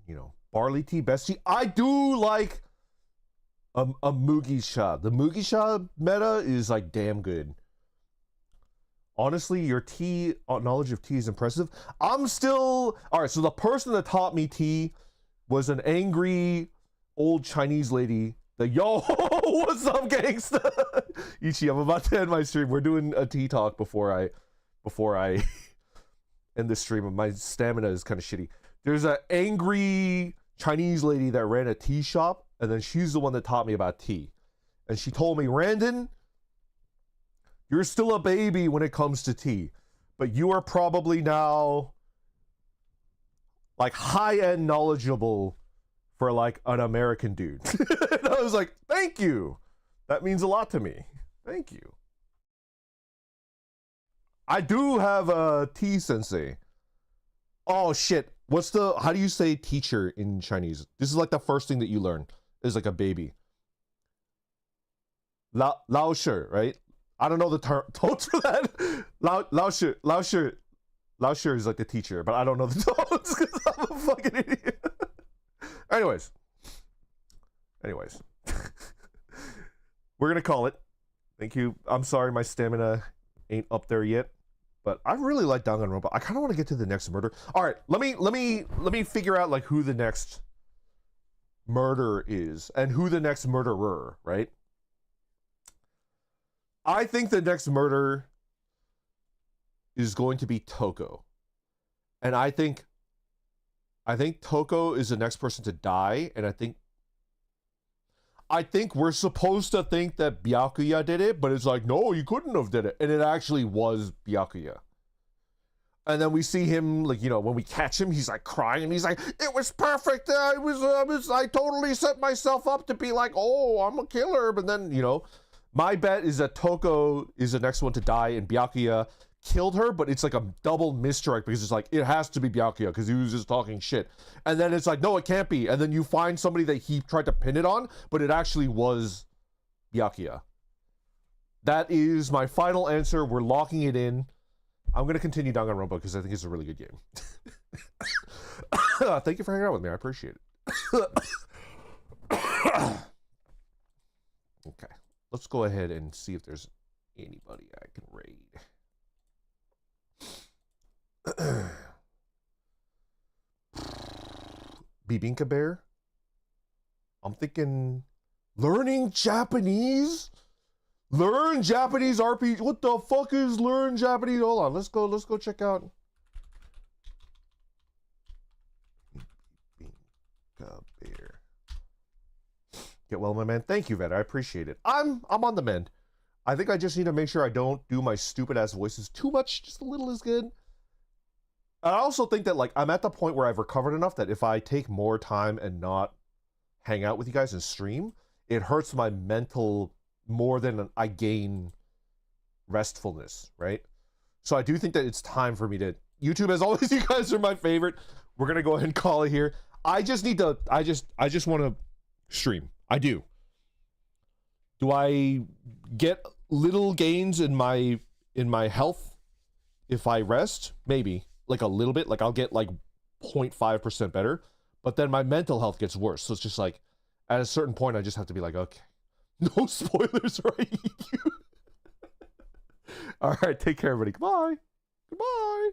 A: you know, barley tea, best tea. I do like a mugisha. The mugisha meta is like damn good. Honestly, your tea knowledge of tea is impressive. I'm still all right. So the person that taught me tea was an angry old Chinese lady. The yo, what's up, gangsta? Ichi, I'm about to end my stream. We're doing a tea talk before I end the stream. My stamina is kind of shitty. There's an angry Chinese lady that ran a tea shop, and then she's the one that taught me about tea. And she told me, Randon, you're still a baby when it comes to tea, but you are probably now like high-end knowledgeable for like an American dude. And I was like, thank you. That means a lot to me. Thank you. I do have a tea sensei. Oh shit. How do you say teacher in Chinese? This is like the first thing that you learn is like a baby. Lao shi, right? I don't know the tones for that. Lao shi is like the teacher, but I don't know the tones because I'm a fucking idiot. Anyways. We're gonna call it. Thank you. I'm sorry my stamina ain't up there yet, but I really like Danganronpa. I kind of want to get to the next murder. All right, let me figure out like who the next murder is and who the next murderer, right? I think the next murder is going to be Toko. And I think Toko is the next person to die, and I think we're supposed to think that Byakuya did it, but it's like, no, you couldn't have did it. And it actually was Byakuya. And then we see him, like, you know, when we catch him, he's like crying and he's like, it was perfect. I totally set myself up to be like, oh, I'm a killer. But then, you know, my bet is that Toko is the next one to die and Byakuya killed her, but it's like a double misdirect because it's like, it has to be Byakuya because he was just talking shit. And then it's like, no, it can't be. And then you find somebody that he tried to pin it on, but it actually was Byakuya. That is my final answer. We're locking it in. I'm going to continue Danganronpa because I think it's a really good game. Thank you for hanging out with me. I appreciate it. Okay. Let's go ahead and see if there's anybody I can raid. Bibinka Bear? I'm thinking learning Japanese? Learn Japanese RPG. What the fuck is learn Japanese? Hold on, let's go check out Bibinka Bear. Get well, my man. Thank you, Vet. I appreciate it. I'm on the mend. I think I just need to make sure I don't do my stupid ass voices too much. Just a little is good. I also think that like I'm at the point where I've recovered enough that if I take more time and not hang out with you guys and stream, it hurts my mental more than I gain restfulness, right? So I do think that it's time for me to YouTube. As always, you guys are my favorite. We're gonna go ahead and call it here. I just need to. I just want to stream. I do. Do I get little gains in my health if I rest? Maybe. Like a little bit. Like I'll get like 0.5% better. But then my mental health gets worse. So it's just like at a certain point I just have to be like, okay. No spoilers, right? All right, take care everybody. Goodbye. Goodbye.